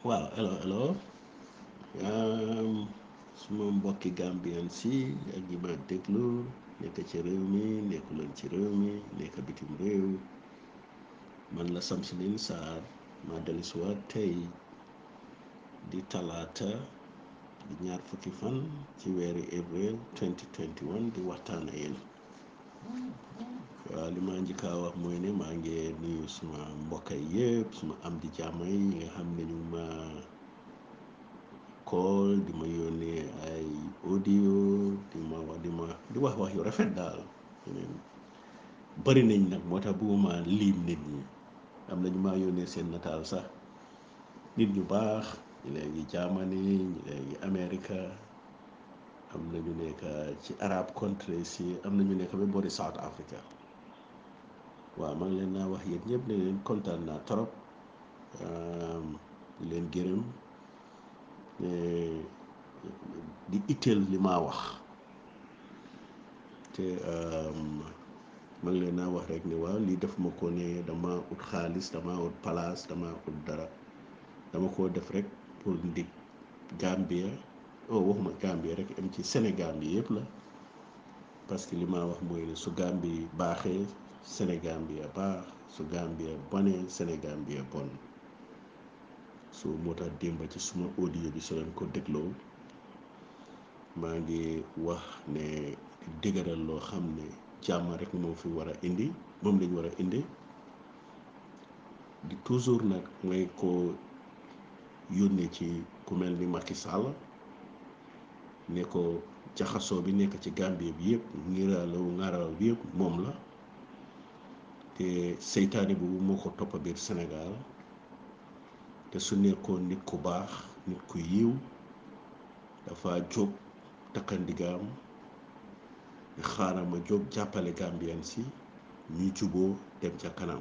waaw hello suma mbokki Gambien si ak ñi ma déglu nekk ci réew mi nekkuleen ci réew mi nekk bitim réew man la Samsudeen Sarr ma dellusiwaat tey di talaata di ñaar fukki fan ci weeri avril 2021 di waxtaan ak yéen waaw li ma njëkka wax mooy ne maa ngi nuyu suma mbokk yi yëpp suma am di jàmm yi nga xam ne ñu ma call di ma yónnee ay audio di wax wax yu rafet daal bari nañ nag moo tax bëgguma liim nit ñi am na ñu maa yónnee seen nataal sax nit ñu baax ñi léegi Germany ñi léegi America am na ñu nekk ci Arab countries yi am na ñu nekk ba boori South Africa waaw maa ngi leen naa wax yéen ñëpp ne leen kontaan naa trop di leen gërëm di itteel li maa wax te ma ngi leen naa wax rek ni waaw lii def ma ko ne dama ut xaalis dama ut palaas dama ut dara dama koo def rek pour ndig Gambia waxuma Gambia rek am ci Sénégal bi yëpp la parce que li ma wax mooy ne su Gambie baaxee Sénégambia baax su Gambia bonee Sénégambia bon su moo tax démba ci suma audio bi su leen ko dégloo maa ngi wax ne dëgëral loo xam ne jàmm rek moo fi war a indi moom lañ war a indi di toujours nag may ko yónnee ci ku mel ni Macky Sall ne ko jaxasoo bi nekk ci Gambie bi yëpp ngiralaw ngaraw bi yëpp moom la te seytaane boobu moo ko toppa biir Sénégal te su nekkoon nit ku baax nit ku yiw dafa jóg takkandigaam xaaral ma jóg jàppale Gambien si ñu juboo dem ca kanam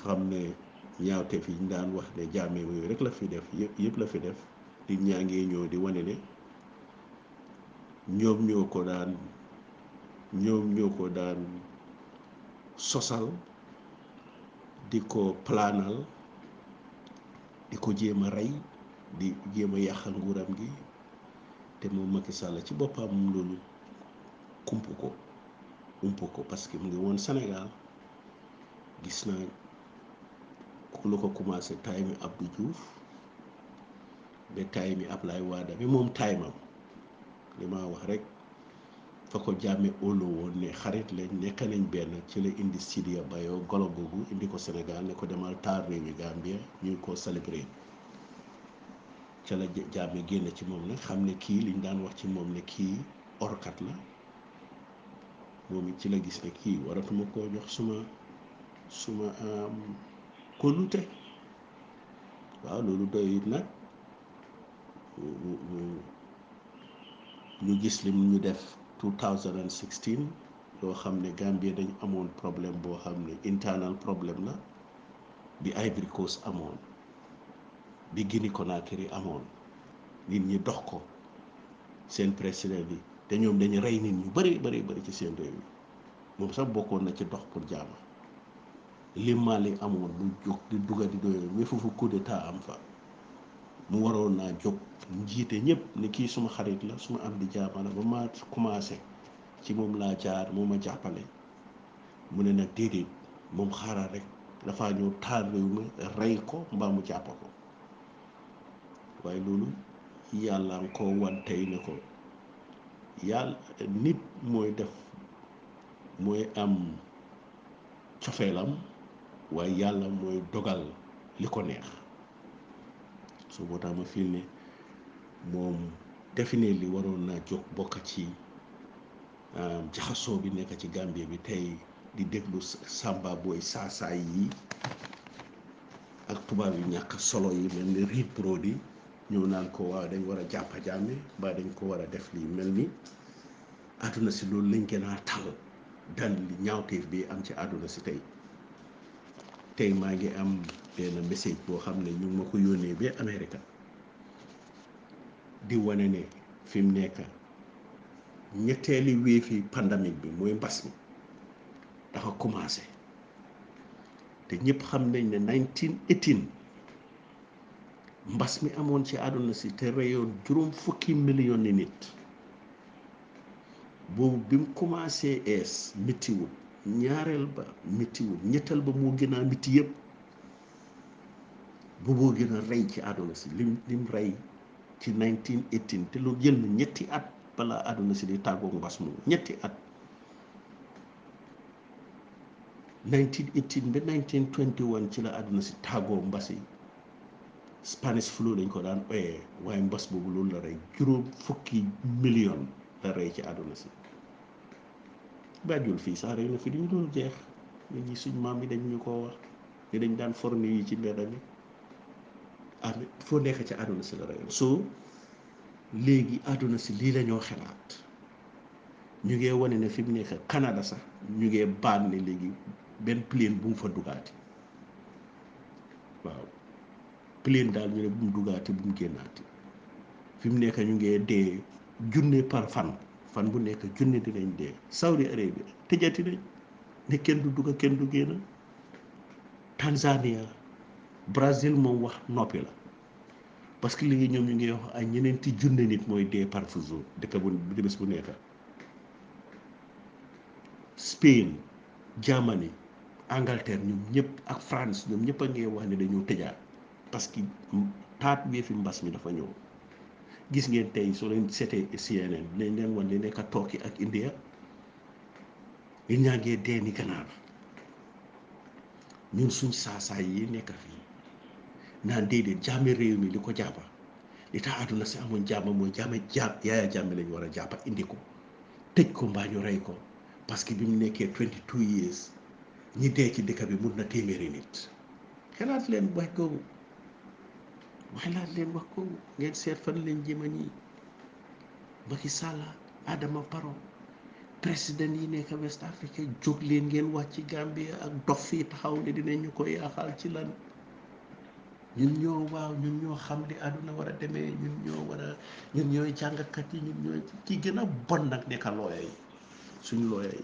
xam ne ñaawteef yi ñu daan wax ne jàmmee yooyu rek la fi def yëpp la fi def nit ñaa ngi ñëw di wane ne ñoom ñoo ko daan sosal di ko planal di ko jéem a rey di jéem a yàqal nguuram gi te moom Macky Sall ci boppam loolu ump ko parce que mu ngi woon Sénégal gis naa lu ko commencé taay mi Abdou Diouf ba taay mi Ablaye Wade bi moom taay mam li ma wax rek fa ko jàmme óolu woon ne xarit lañ nekk nañ benn ci la indi Sidia Bayo golo googu indi ko Sénégal ne ko demal taar réewi Gambia ñuy ko célébrer ca la jàmme génn ci moom nag xam ne kii liñ daan wax ci moom ne kii orkat la moom it ci la gis ne kii waratuma koo jox suma kóllute waaw loolu doy nag ñu gis lim ñu def 2016 yoo xam ne Gambie dañu amoon problème boo xam ne internal problème la bi Ivory Coast amoon bi Guinée Conakry amoon nit ñi dox ko seen président bi te ñoom dañu rey nit ñu bari ci seen réew yi moom sax bokkoon na ci dox pour jàmm li Mali amoon mu jóg di dugga di doyoo mais foofu coup d'état am fa mu waroon naa jóg njiite ñëpp ni kii suma xarit la suma am di jàmm la ba ma commencé ci moom laa jaar moo ma jàppale mu ne nag déedéet moom xaaral rek dafa ñëw taal réew mi rey ko mbaa mu jàpp ko waaye loolu yàlla nga ko wan tey ne ko yàlla nit mooy def mooy am cofeelam waaye yàlla mooy dogal li ko neex su moo tax ma fil ne moom definitely li waroon naa jóg bokk ci jaxasoo bi nekk ci Gambie bi tey di déglu samba booy saasaay yi ak tubaab yu ñàkk solo yi mel ni Reed Brody ñëw naan ko waaw dañ war a jàppa jàmme mbaa dañ ko war a def lii mel ni àdduna si loolu lañ gën a tal dal li ñaawteef bi am ci àdduna si tey maa ngi am benn message boo xam ne ñu ngi ma ko yónnee ba Amérique di wane ne fi mu nekk ñetteeli wéefi pandémique bi mooy mbas mi dafa commencé te ñëpp xam nañ ne 1918 mbas mi amoon ci àdduna si te reyoon juróom fukki million ni nit boobu bi mu commencé ees méttiwul ñaareel ba méttiwul ñetteel ba moo gën a métti yëpp booboo gën a rey ci àdduna si lim rey ci 1918 te lu jël na ñetti at balaa àdduna si di tàggoog mbas moomu ñetti at 1918 ba 1921 ci la àdduna si tàggoo mbas yi Spanish flu lañ ko daan oyee waaye mbas boobu loolu la rey juróom fukki million la rey ci àdduna si bàjjul fii sax rey na fi duñu doon jeex nit ñi suñ maam yi dañ ñu ko wax ne dañ daan forni yi ci mbedda mi ah foo nekk ci àdduna si la reyoon soo léegi àdduna si lii la ñoo xalaat ñu ngee wane ne fi mu nekk Canada sax ñu ngee baan ne léegi benn plane bu mu fa dugaati waaw plane daal ñu ne bu mu dugaati bu mu génnaati fi mu nekk ñu ngee dee junne par fan bu nekk junne dinañ dee Saudi Arabia tëjati nañ ne kenn du dugga kenn du génn Tanzania Brazil moom wax noppi la parce que léegi ñoom ñu ngi wax ay ñeneenti junne nit mooy dee par jour dëkk bu bés bu nekk Spain Germany Angleterre ñoom ñëpp ak France ñoom ñëpp a ngi wax ne dañoo tëjaat parce que taat wee fi mbas mi dafa ñëw gis ngeen tey soo leen seetee CNN dinañ leen wan li nekk Turquie ak India li ñaa ngee dee ni ganaar ñun suñ saasaay yi nekk fii naan déedéet jàmmi réew mi li ko jàppa li tax àdduna si amoon jàmm mooy yaaya jàmmi lañu war a jàppa indi ko tëj ko mbaa ñu rey ko parce que bi mu nekkee 22 years ñi dee ci dëkk bi mun na téeméeri nit xalaat leen wax googu xalaat leen wax googu ngeen seet fan leen jëma nii Macky Sall Adama Barrow président yi nekk West Africa jóg leen ngeen wax ci Gambia ak dof fii taxaw ne dinañ ñu ko yaaxal ci lan ñun ñoo waaw ñun ñoo xam li àdduna war a demee ñun ñooy jàngatkat yi ñun ñooy ci gën a bon nag nekka looya yi suñu looya yi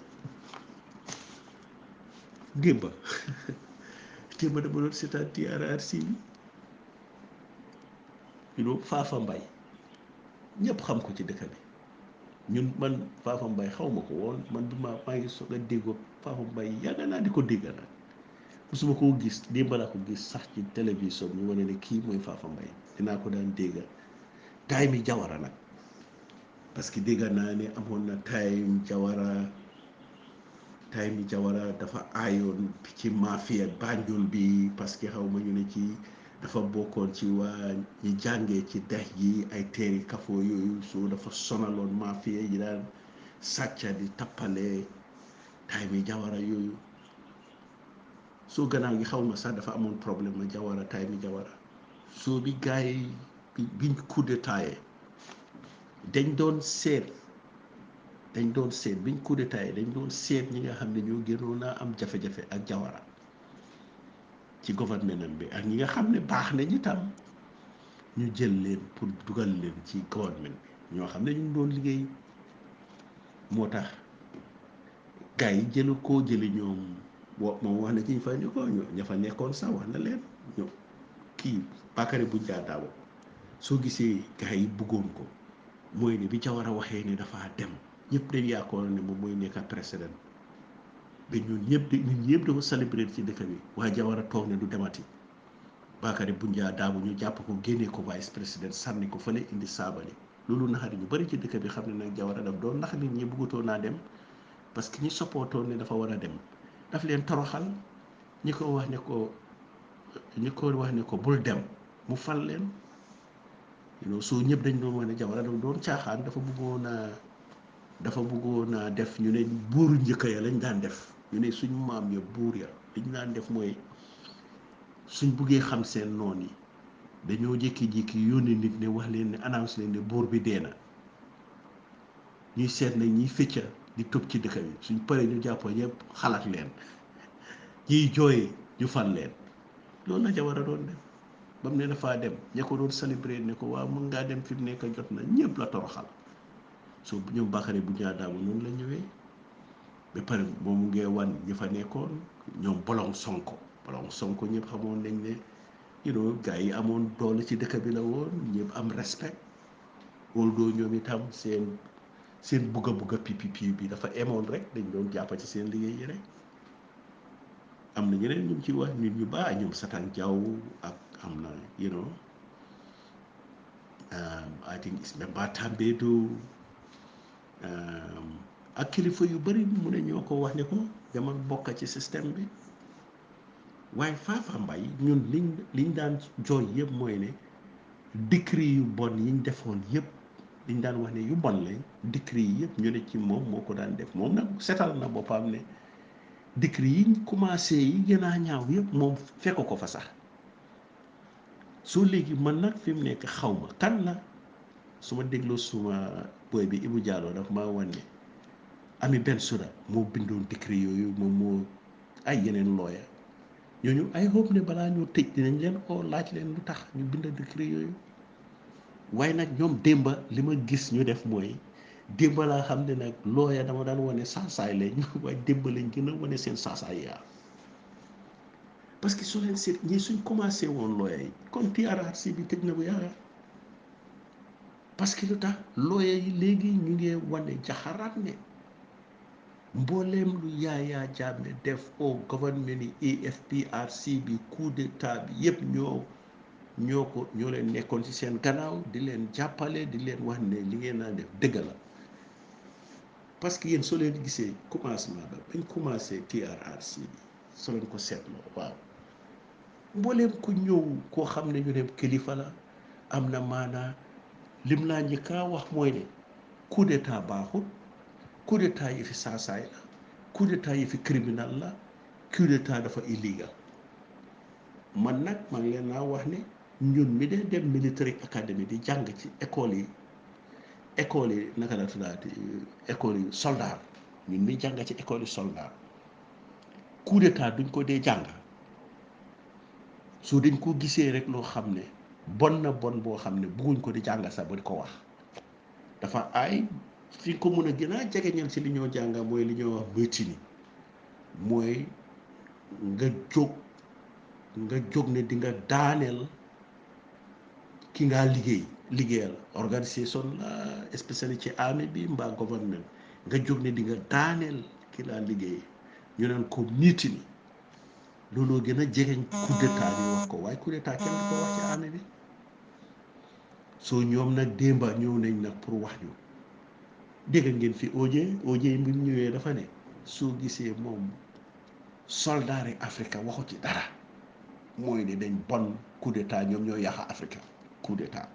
démba dama doon seetaan TRRC bi Faafa Mbay ñëpp xam ko ci dëkk bi ñun man Faafa Mbay xaw ma ko woon man bi maa ngi soog a déggoo Faafa Mbay yàgg naa di ko dégg nag musuma koo gis démba laa ko gis sax ci télévision ñu wane ne kii mooy Faafa Mbay dinaa ko daan dégga time Jawara nag parce que dégg naa ne amoon na time Jawara dafa aayoon ci mafia Banjul bi parce que xaw ma ñu ne ci dafa bokkoon ci waa ñi jàngee ci dex yi ay teeri kafoo yooyu soo dafa sonaloon mafia yi daan sàcca di tappale time Jawara yooyu soo gannaaw gi xaw ma sax dafa amoon problème ma Jawara time Jawara soo bi gars yi biñ coup d'état dañ doon seet biñ coup d'état dañ doon seet ñi nga xam ne ñoo gënoon a am jafe-jafe ak Jawara ci gouvernement bi ak ñi nga xam ne baax nañ itam ñu jël leen pour dugal leen ci gouvernement bi ñoo xam ne ñu ngi doon liggéey moo tax gars yi jëlu koo jëli ñoom moom wax na ci ñu fa ñu ko ña fa nekkoon sax wax na leen ñoom kii Bakary Bunjah Dabo soo gisee gars yi bëggoon ko mooy ne bi Jawara waxee ne dafa dem ñëpp dañ yaakaar ne moom mooy nekk président ba ñun ñëpp dafa célébrer ci dëkk bi waaye Jawara toog ne du demati Bakary Bunjah Dabo ñu jàpp ko génnee ko vice président sànni ko fële indi saabali loolu naxari ñu bari ci dëkk bi xam ne nag Jawara daf doon nax nit ñi bëggatoo naa dem parce que ñi soppootoon ne dafa war a dem daf leen toroxal ñi ko wax ne ko bul dem mu fal leen soo ñëpp dañ doon wax ne Jawara daf doon caaxaan dafa bëggoon a def ñu ne buuru njëkk ya lañ daan def ñu ne suñ maam ya buur ya liñ daan def mooy suñ buggee xam seen noon yi dañoo jékki-jékki yónni nit ne wax leen ne annonce leen ne buur bi dee na ñuy seet nañ ñiy fëcca di tëb ci dëkk bi suñ paree ñu jàppoo ñëpp xalaat leen ñiy jooy ñu fal leen loolu la Jawara doon def ba mu ne dafaa dem ña ko doon célébrer ne ko waaw mën ngaa dem fi mu nekk jot na ñëpp la toroxal soo ñoom Bakary Bunjah Dabo noonu la ñëwee ba pare moom mu ngee wan ñi fa nekkoon ñoom Bolong Sonko ñëpp xamoon nañ ne gars yi amoon doole ci dëkk bi la woon ñëpp am respect although ñoom itam seen bugga pipi bi dafa emoon rek dañ doon jàppa ci seen liggéey yi rek am na ñeneen ñu ci wax nit ñu baax ñoom Satan Jaw ak am na I think Ismaila Tambadou ak kilifa yu bëri mu ne ñoo ko wax ne ko demal bokk ci système bi waaye Faafa Mbay ñun liñ daan jooy yëpp mooy ne décret yu bon yiñ defoon yëpp liñ daan wax ne yu bon lañ décret yi yëpp ñu ne ci moom moo ko daan def moom nag setal na boppam ne décret yiñ commencé yi gën a ñaaw yëpp moom fekk ko fa sax soo léegi man nag fi mu nekk xaw ma kan la su ma dégloo suma boy bi Ibu Diallo daf maa wan ne Ami Bensouda moo bindoon décret yooyu moom moo ay yeneen looya ñooñu ay hope ne balaa ñoo tëj dinañ leen oo laaj leen lu tax ñu bind décret yooyu waaye nag ñoom démba li ma gis ñu def mooy démba laa xam ne nag looya dama daan wane saasaay lañ waaye démba lañ gën a wane seen saasaay yaa parce que soo leen seet ñii suñ commencé woon looya yi kon TRRC bi tëj na bu yàgga parce que lu tax looya yi léegi ñu ngi wane jaxaraat ne mbooleem lu Yaya Jammeh def au gouvernement yi AFPRC bi coup d'état bi yëpp ñoo leen nekkoon ci seen gannaaw di leen jàppale di leen wax ne li ngeen naa def dëgg la parce que yéen soo leen gisee commencement ba bañ commencé TRRC bi soo leen ko seetloo waaw mbooleem ku ñëw koo xam ne ñu ne kilifa la am na maanaa lim laa njëkkaa wax mooy ne coup d'état baaxul coup d'état yi fi saasaay la coup d'état yi fi criminal la coup d'état dafa illegal man nag maa ngi leen naa wax ne ñun mi dee dem military academy di jàng ci école yi naka la tuddaati école yi soldat ñun mi jàng ci école yi soldat coup d'état duñ ko dee jàng soo dañ ko gisee rek loo xam ne bon na bon boo xam ne bugguñ ko di jàng sax ba di ko wax dafa aay fi ko mën a gën a jegeñal ci li ñoo jàng mooy li ñoo wax mutiny mooy nga jóg ne di nga daaneel ki ngaa liggéeyal organisation la especially ci army bi mbaa government nga jóg ne di nga daaneel ki laa liggéey ñu naan ko mutiny looloo gën a jegeñ coup d'état ñu wax ko waaye coup d'état kenn du ko wax ci army bi soo ñoom nag démba ñëw nañ nag pour wax ñu dégg ngeen fi OJ bi mu ñëwee dafa ne soo gisee moom soldaar yi Afrique waxu ci dara mooy ne dañ bon coup d'état ñoom ñoo yàq Afrique coup d'état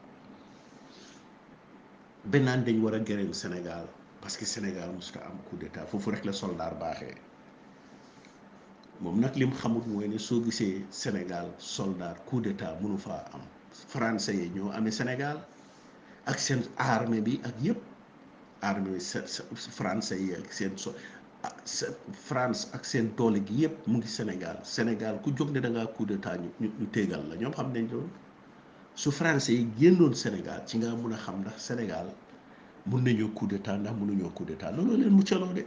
bennaan dañ war a gërëm Sénégal parce que Sénégal musuta am coup d'état foofu rek la soldaar baaxee moom nag lim xamut mooy ne soo gisee Sénégal soldat coup d'état mënu faa am français yi ñoo amee Sénégal ak seen armée bi ak yëpp armée français yi ak seen France ak seen doole gi yëpp mu ngi Sénégal ku jóg ne da ngaa coup d'état ñu téegal la ñoom xam nañ loolu su français yi génnoon Sénégal ci nga mun a xam ndax Sénégal mun nañoo coup d'état ndax mënuñoo coup d'état loolu leen mu caloo de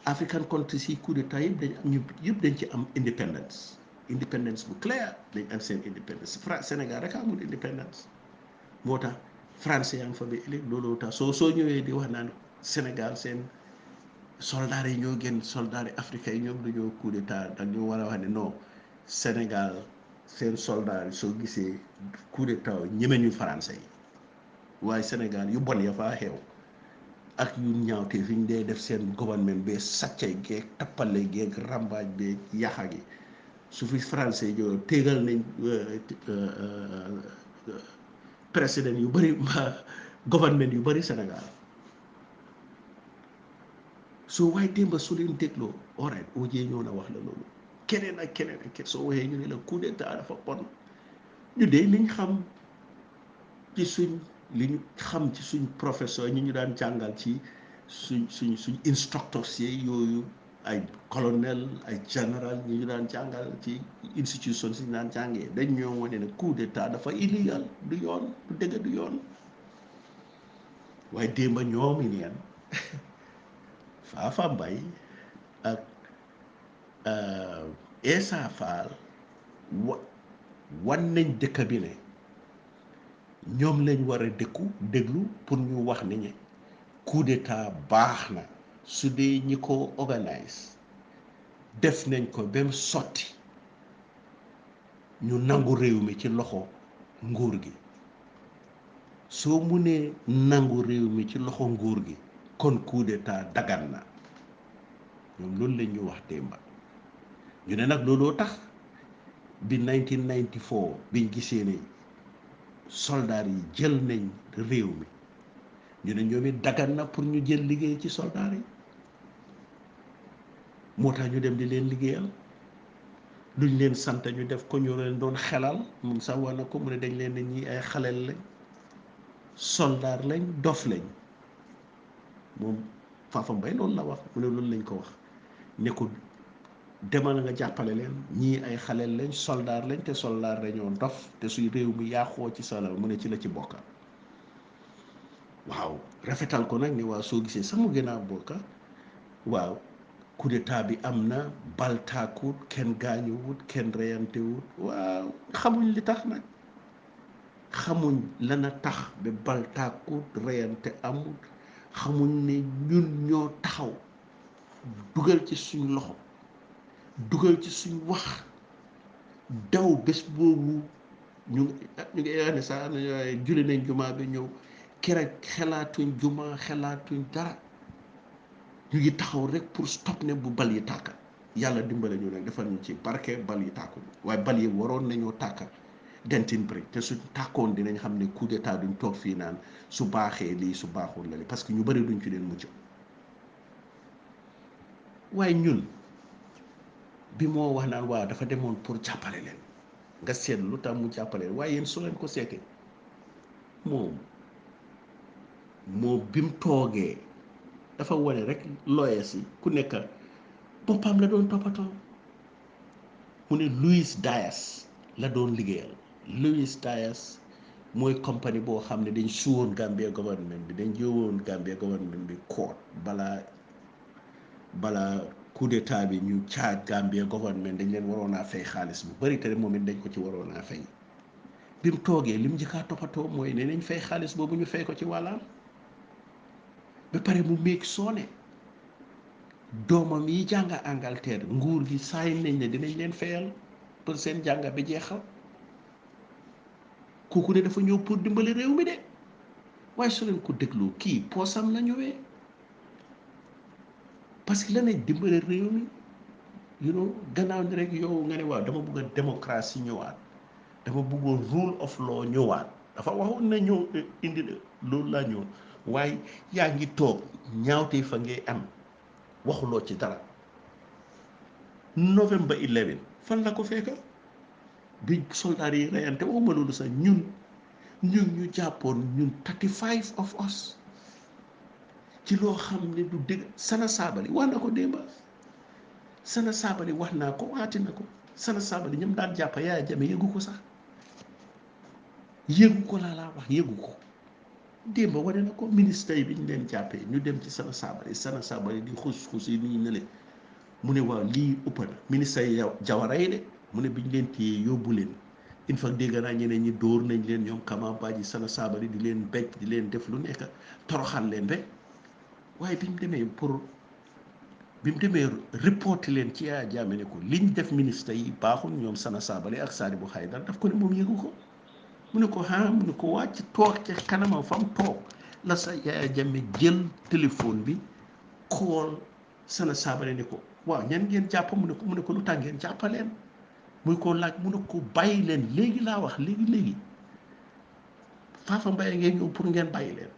African countries yi coup d'état yëpp dañ ci am independence bu clair dañ am seen independence Sénégal rek amul independence moo tax français yaa ngi fa ba ëllëg looloo tax soo ñëwee di wax naan Sénégal seen soldats yi ñoo gën soldats yi africains yi ñoom dañoo coup d'état dañoo war a wax ne non Sénégal seen soldats yi soo gisee coup d'état ñeme ñu français yi waaye Sénégal yu bon ya faa xew ak yu ñaawtee fi ñu dee def seen gouvernement bee saccay geeg tappale geeg rambaaj beeg yaxa gi su fi français yi ñëw téegal nañ président yu bëri gouvernement yu bëri Sénégal soo waaye démba su leen dégloo alright OJ ñëw na wax la loolu keneen ak soo waxee ñu ne la coup d'état dafa bon ñu dee liñ xam ci suñ professeur ñu daan jàngal ci suñ instructeurs yi yooyu ay colonel ay général ñu daan jàngal ci institution si ñu daan jàngee dañ ñoo wane ne coup d'état dafa illégal du yoon du dëgg du yoon waaye démba ñoomi neen Faafa Mbay ak Essa Faal wan nañ dëkk bi ne ñoom lañ war a déglu pour ñu wax ne ñe coup d'état baax na su dee ñi ko organise def nañ ko ba mu sotti ñu nangu réew mi ci loxo nguur gi soo munee nangu réew mi ci loxo nguur gi kon coup d'état dagan na ñoom loolu lañ ñu wax démba ñu ne nag looloo tax bi 1994 biñ gisee ne soldats yi jël nañ réew mi ñu ne ñoom it dagan na pour ñu jël liggéey ci soldats yi moo tax ñu dem di leen liggéeyal luñ leen sant ñu def ko ñu leen doon xelal moom sax wax na ko mu ne dañ leen ne ñii ay xaleel lañ soldat lañ dof lañ moom Fafa Mbaye loolu la wax mu ne loolu lañ ko wax ne ko demal nga jàppale leen ñii ay xaleel lañ soldat lañ te soldat dañoo dof te suy réew mi yàqoo ci soldat mu ne ci la ci bokka waaw rafetal ko nag ni waaw soo gisee sama gën a bokka waaw coup d'état bi am na bal taakut kenn gaañuwut kenn reyantewut waaw xamuñ li tax nag xamuñ lana tax ba bal taakut reyante amut xamuñ ne ñun ñoo taxaw dugal ci suñ loxo dugal ci suñ wax daw bés boobu ñu ngi wax ne sax julli nañ jumaa bi ñëw keroog xelaatuñ jumaa xelaatuñ dara ñu ngi taxaw rek pour stop ne bu bal yi tàkka yàlla dimbale ñu nag defal ñu ci barke bal yi tàkku waaye bal yi waroon nañoo tàkka dentin brick te su tàkkoon dinañ xam ne coup d'état duñ toog fii naan su baaxee lii su baaxul la li parce que ñu bëri duñ ci leen mucc waaye ñun bi moo wax naan waaw dafa demoon pour jàppale leen nga seet lu tax mu jàppale leen waaye yéen soo leen ko seetee moom bi mu toogee dafa wane rek lawyers yi ku nekk boppam la doon toppatoo mu ne Louis Dias la doon liggéeyal Louis Dias mooy compagnie boo xam ne dañ suwoon Gambia government bi dañ jëwoon Gambia government bi court balaa coup d'état bi ñu caaj Gambia government dañ leen waroon a fay xaalis bu bari te moom it dañ ko ci waroon a fay bi mu toogee li mu njëkkaa toppatoo mooy ne nañ fay xaalis boobu ñu fay ko ci wàllaam ba pare mu méeg soone doomam yi jànga Angleterre nguur gi saay nañ ne dinañ leen fayal pour seen jànga bi jeexal kooku ne dafa ñëw pour dimbali réew mi de waaye su leen ko dégloo kii poosam la ñëwee parce que la ne dimbali réew mi gannaaw ni rek yow nga ne waaw dama bëgg a démocratie ñëwaat dama bëggoon rule of law ñëwaat dafa waxoon na ñëw indi loolu laa ñëw waaye yaa ngi toog ñaawtee fa ngay am waxuloo ci dara November 11 fan la ko fekka bi soldat yi reyante waxuma loolu sax ñun ñu jàppoon ñun 35 of us ci loo xam ne du dëgg Sana Sabally wax na ko démba Sana Sabally wax naa ko waati na ko Sana Sabally ñoom daan jàppa Yaya Jammeh yëgu ko sax yëgu ko laa wax yëgu ko démba wane na ko ministre yi bi ñu leen jàppee ñu dem ci Sana Sabally di xus yi nii ne leen mu ne waaw lii ëpp na ministre yi Jawara yi de mu ne bi ñu leen téyee yóbbu leen il faut dégg naa ñeneen ñi dóor nañ leen ñoom Kama Badji Sana Sabally di leen becc di leen def lu nekk toroxal leen rek waaye bi mu demee reporté leen ci Yaya Jammeh ne ko liñ def ministre yi baaxul ñoom Sana Sabally ak Sadibou Haidara daf ko ne moom yëgu ko mu ne ko mu ne ko wàcc toog ca kanamam fa mu toog la sa Yaya Jammeh jël téléphone bi call Sana Sabally ne ko waaw ñan ngeen jàpp mu ne ko lu tax ngeen jàppaleen muy ko laaj mu ne ko bàyyi leen léegi laa wax léegi Fafa Mbaye ngeen ñëw pour ngeen bàyyi leen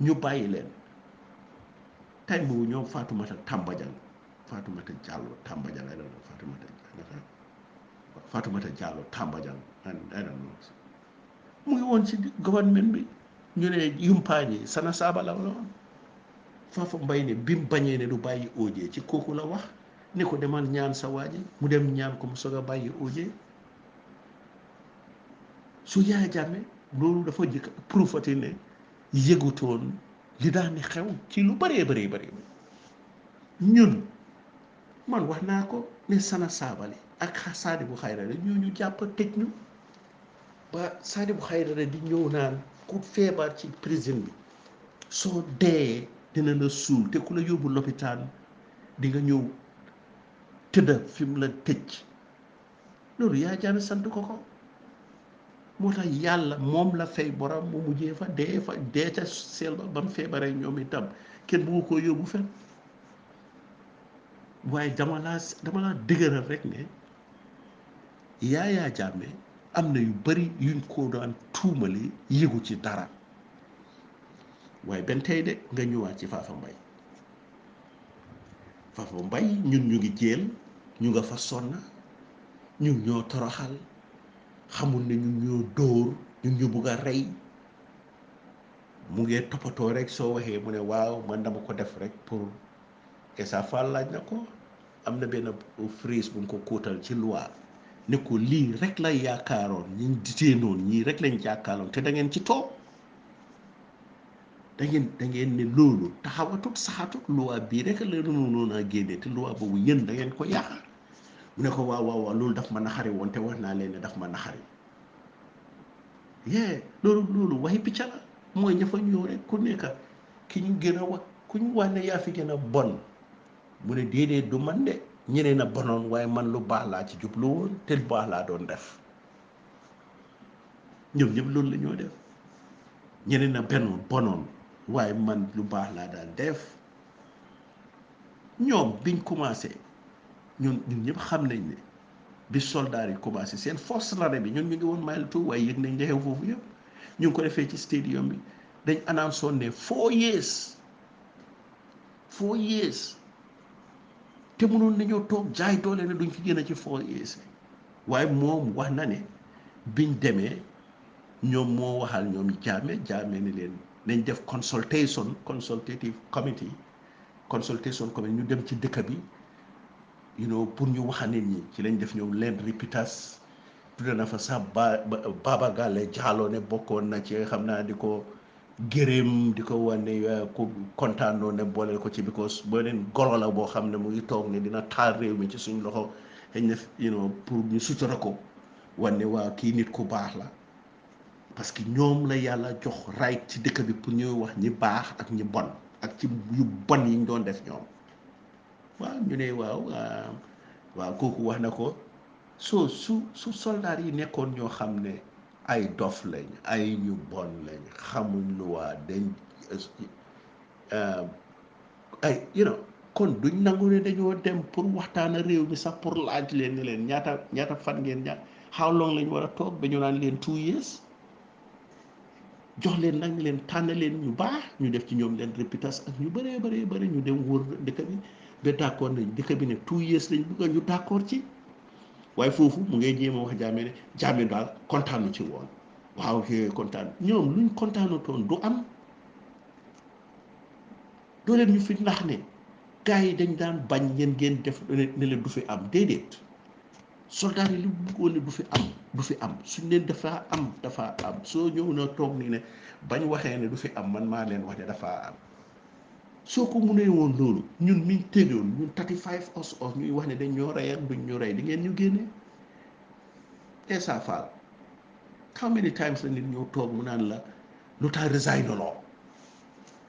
ñu bàyyi leen tay boobu ñoom Fatoumata Diallo Tambajang I don't know Fatoumata Diallo Tambajang I don't know mu ngi woon ci gouvernement bi ñu ne yumpaañi Sana Sabally la woon Fafa Mbaye ne bi mu bañee ne du bàyyi OJ ci kooku la wax ne ko demal ñaan sa waaji mu dem ñaan ko mu soog a bàyyi OJ su Yaya Jammeh loolu dafa jëkk profité ne yëgutoon li daan ni xew ci lu bëree bëri ñun man wax naa ko ne Sana Sabally ak Sadibou Haydara ñu jàpp tëj ñu ba Sadibou Haydara di ñëw naan ku feebar ci prison bi soo dee dina la suul te ku la yóbbu lopitaan di nga ñëw tëdda fi mu la tëj loolu yaa jaame sant ko ko moo tax yàlla moom la fay borom mu mujjee fa dee ca seel ba mu feebaree ñoom itam kenn bu ko yóbbu fen waaye dama laa dëgëral rek ne Yaya Jammeh am na yu bari yuñ ko daan tuumali yëgu ci dara waaye benn tey de nga ñëwaat ci Fafa Mbaye ñun ñu ngi jéel ñu nga fa sonna ñun ñoo toroxal xamul ne ñun ñoo dóor ñun ñu bugg a rey mu ngee toppatoo rek soo waxee mu ne waaw man dama ko def rek pour Essa Faal laaj na ko am na benn phrase bu mu ko kóotal ci loi ne ko lii rek la yaakaaroon ñi ditee noonu ñii rek lañ jàkkaarloon te da ngeen ci toog da ngeen ne loolu taxawatut saxatut loi bii rek la noonu a génne te loi boobu yéen da ngeen ko yàq mu ne ko waaw loolu daf ma naxari woon te wax naa leen ne daf ma naxari loolu waxi picca la mooy ña fa ñëw rek ku nekk ki ñu gën a wax ku ñu wax ne yaa fi gën a bon mu ne déedéet du man de ñeneen a bonoon waaye man lu baax laa ci jublu woon te lu baax laa doon def ñoom ñëpp loolu la ñoo def ñeneen a bonoon waaye man lu baax laa daan def ñoom biñ commencé ñun ñëpp xam nañ ne bi soldats yi commencé seen force l'armée bi ñun ñu ngi woon Mile 2 waaye yëg nañ xew foofu yëpp ñu ngi ko defee ci stadium bi dañ annoncé ne 4 years te mënoon nañoo toog jaay doole ne duñ fi génn ci 4 years waaye moom wax na ne biñ demee ñoom moo waxal ñoom jaame ne leen nañ def consultative committee ñu dem ci dëkk bi pour ñu wax nit ñi ci lañ def ñoom leen ripitas tudde na fa sax Baba Gale Jallow ne bokkoon na ci xam naa di ko gërëm di ko wane ku kontaanoo ne booleel ko ci because boo leen golo la boo xam ne mu ngi toog ne dina taal réew mi ci suñ loxo xëy na pour ñu sutura ko wane waa kii nit ku baax la parce que ñoom la yàlla jox right ci dëkk bi pour ñuy wax ñi baax ak ñi bon ak ci yu bon yi ñu doon def ñoom waaw ñu ne waaw kooku wax na ko su soldaar yi nekkoon ñoo xam ne ay dof lañ ay ñu bon lañ xamuñ lu waa dañ ay kon duñ nangu ne dañoo dem pour waxtaana réew mi sax pour laaj leen ne leen ñaata fan ngeen how long lañ war a toog ba ñu naan leen 2 years jox leen nag leen tànn leen ñu baax ñu def ci ñoom leen réputation ak ñu bëree bëri ñu dem wër dëkk bi ba d'accord nañ dëkk bi ne 2 years lañ bëgg ñu d'accord ci waaye foofu mu ngay jéem a wax Jammeh daal kontaanu ci woon waaw kontaan ñoom luñ kontaanu toon du am doo leen ñu fi nax ne gars yi dañ daan bañ ngeen def ne leen du fi am déedéet soldat yi li bëggoon ne du fi am suñ leen dafa am soo ñëw na toog nii ne bañ waxee ne du fi am man maa leen wax ne dafa am soo ko mënee woon loolu ñun miñ tégoon ñun 35 os ñuy wax ne dañ ñoo rey ak duñ ñu rey di ngeen ñu génne Essa Faal how many times la nit ñëw toog mu naan la lu tax resign loo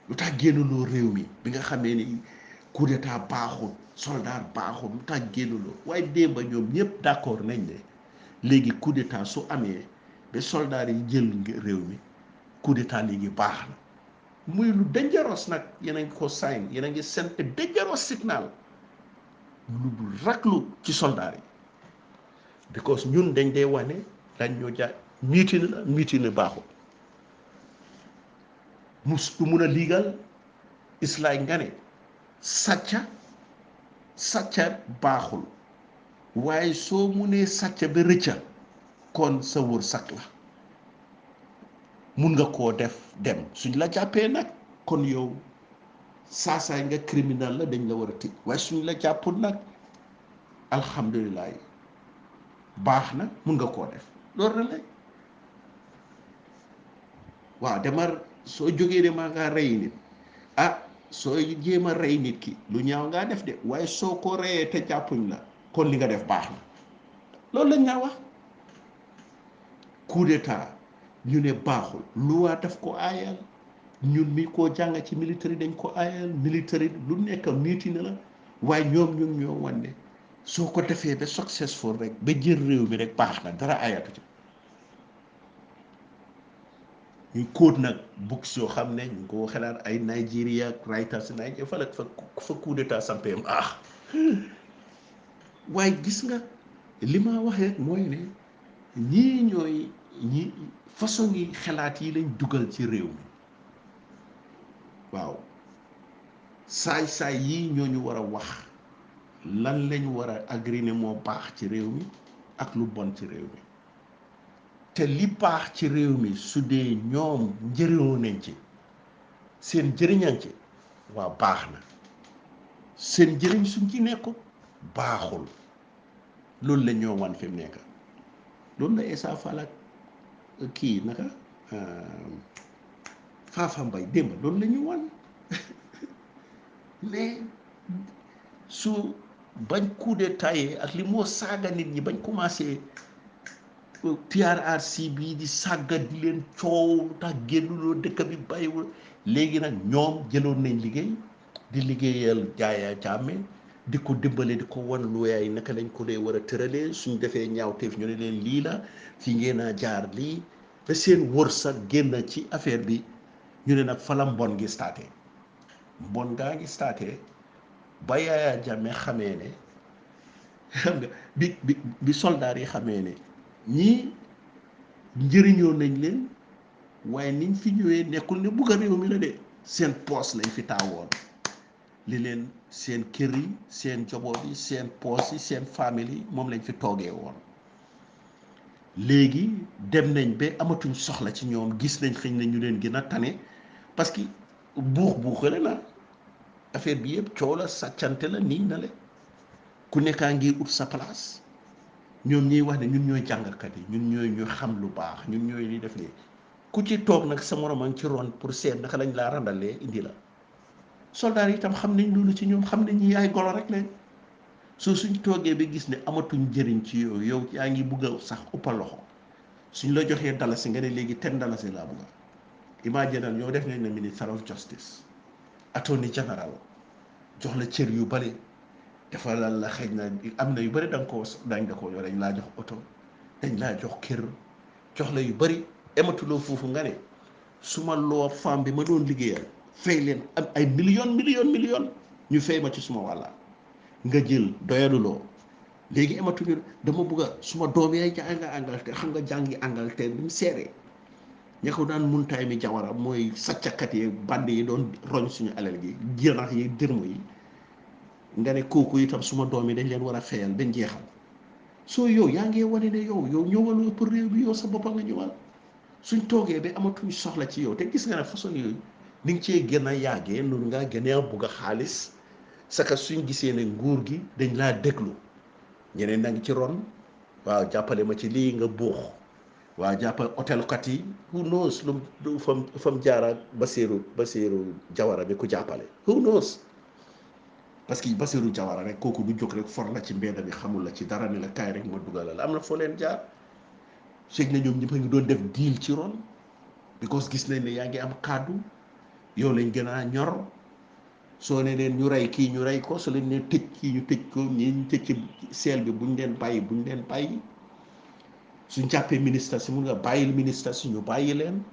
lu tax génnuloo réew mi bi nga xamee ni coup d'état baaxul soldat baaxul lu tax génnuloo waaye démba ñoom ñëpp d'accord nañ ne léegi coup d'état su amee ba soldat yi jël réew mi coup d'état léegi baax na muy lu dangereux nag yéen a ngi ko sign yéen a ngi sent dangerous signal lu dul raklu ci soldat yi because ñun dañ dee wax ne dañ ñoo jaay mutiny baaxul du mun a liigal islaay nga ne sàcca baaxul waaye soo munee sàcca ba rëcca kon sa wër sak la mun nga koo def dem suñ la jàppee nag kon yow saasaay nga criminel la dañ la war a tëj waaye suñ la jàppul nag alhamdulilah baax na mun nga koo def loolu la waaw demar soo jógee de maa ngaa rey nit sooy jéem a rey nit ki lu ñaaw ngaa def de waaye soo ko reyee te jàppuñ la kon li nga def baax na loolu lañ naa wax. coup d'état ñu ne baaxul loi daf ko aayal ñun mi koo jàng ci military dañ ko aayal military lu nekk miiti na la waaye ñoom ñoo wane soo ko defee ba successful rek ba jël réew mi rek baax na dara ayatu ci ñu kóot nag books yoo xam ne ñu ko xalaat ay Nigeria writers Nigeria fa coup d'état sampé waaye gis nga li ma waxee mooy ne ñii ñooy ñi façon yi xalaat yi lañ dugal ci réew mi waaw saay-saay yii ñooñu war a wax lan lañ war a agri ne moo baax ci réew mi ak lu bon ci réew mi te li baax ci réew mi su dee ñoom njëriñoo nañ ci seen njëriñan ci waaw baax na seen njëriñ suñ ci nekkul baaxul loolu la ñoo wan fi mu nekk loolu la Essa Faal ak kii naka Faafa Mbay démb loolu la ñu wan mais su bañ coup d'état ak li moo saaga nit ñi bañ commencé TRRC bii di sàgga di leen coow tax génnuloo dëkk bi bàyyiwul léegi nag ñoom jëloon nañ liggéey di liggéeyal Yaya Jammeh di ko dimbale di ko wan luwaay naka lañ ko dee war a tëralee suñ defee ñaawteef ñu ne leen lii la fi ngeen a jaar lii ba seen wërsëg génn ci affaire bi ñu ne nag fa la mbon gi staté mbon gaa ngi staté ba Yaya Jammeh xamee ne xam nga bi soldaar yi xamee ne ñii njëriñoo nañ leen waaye niñ fi ñëwee nekkul ne bugg a réew mi la de seen poos lañ fi taawoon li leen seen kër yi seen njaboot yi seen poos yi seen famille yi moom lañ fi toogee woon léegi dem nañ ba amatuñ soxla ci ñoom gis nañ xëñ na ñu leen gën a tane parce que buuxale na affaire bi yëpp coow la sàccante la nii na le ku nekkaa ngir ut sa place ñoom ñuy wax ne ñun ñooy jàngalkat yi ñun ñooy ñu xam lu baax ñun ñooy li def nii ku ci toog nag sa morom a ngi ci ron pour seet naka lañ laa randalee indi la soldaar yi itam xam nañ loolu ci ñoom xam nañ ñi ay golo rek leen soo suñ toogee ba gis ne amatuñ njëriñ ci yow yaa ngi bugg a sax uppa loxo suñ la joxee dalasi nga ne léegi 10 dalasi laa bugga imagine ñoo def nañ ne minister of justice attorney general jox la cër yu bari defalal la xëy na am na yu bari dañ da koo yor dañ laa jox oto dañ laa jox kër jox la yu bari ematuloo foofu nga ne su ma loo femme bi ma doon liggéeyal fay leen am ay million ñu fay ma ci suma wàlla nga jël doyaluloo léegi amatuñu dama bugg a suma doom yaay jàng Angleterre xam nga jàngi Angleterre bi mu seeree ña ko daan muntaay mi jawara mooy sàccakat yi band yi doon roñ suñu alal gi jënax yi dërmu yi nga ne kooku itam suma doom yi dañ leen war a fayal dañ jeexal soo yow yaa ngi wane ne yow ñëwaloo pour réew bi yow sa boppam nga ñëwal suñ toogee ba amatuñ soxla ci yow te gis nga ne façon yooyu ni nga cee gën a yàggee noonu ngaa gën a bugg a xaalis saka suñ gisee ne nguur gi dañ laa déglu ñeneen na ngi ci ron waaw jàppale ma ci lii nga buux waaw jàppale hôtelkat yi who knows lu fam jaaraat Basiru Jawara bi ku jàppale who knows parce que Basiru Jawara rek kooku du jóg rek for la ci mbedd bi xamul la ci dara ni la kaay rek ma dugalal am na foo leen jaar seeg na ñoom ñëpp a ngi doon def deal ci ron because gis nañ ne yaa ngi am kàddu yow lañ gën a ñor soo ne leen ñu rey kii ñu rey ko soo leen ne tëj kii ñu tëj ko ñii ñu tëj ci seel bi buñ leen bàyyi suñ jàppee ministre si mun nga bàyyil ministre si ñu bàyyi leen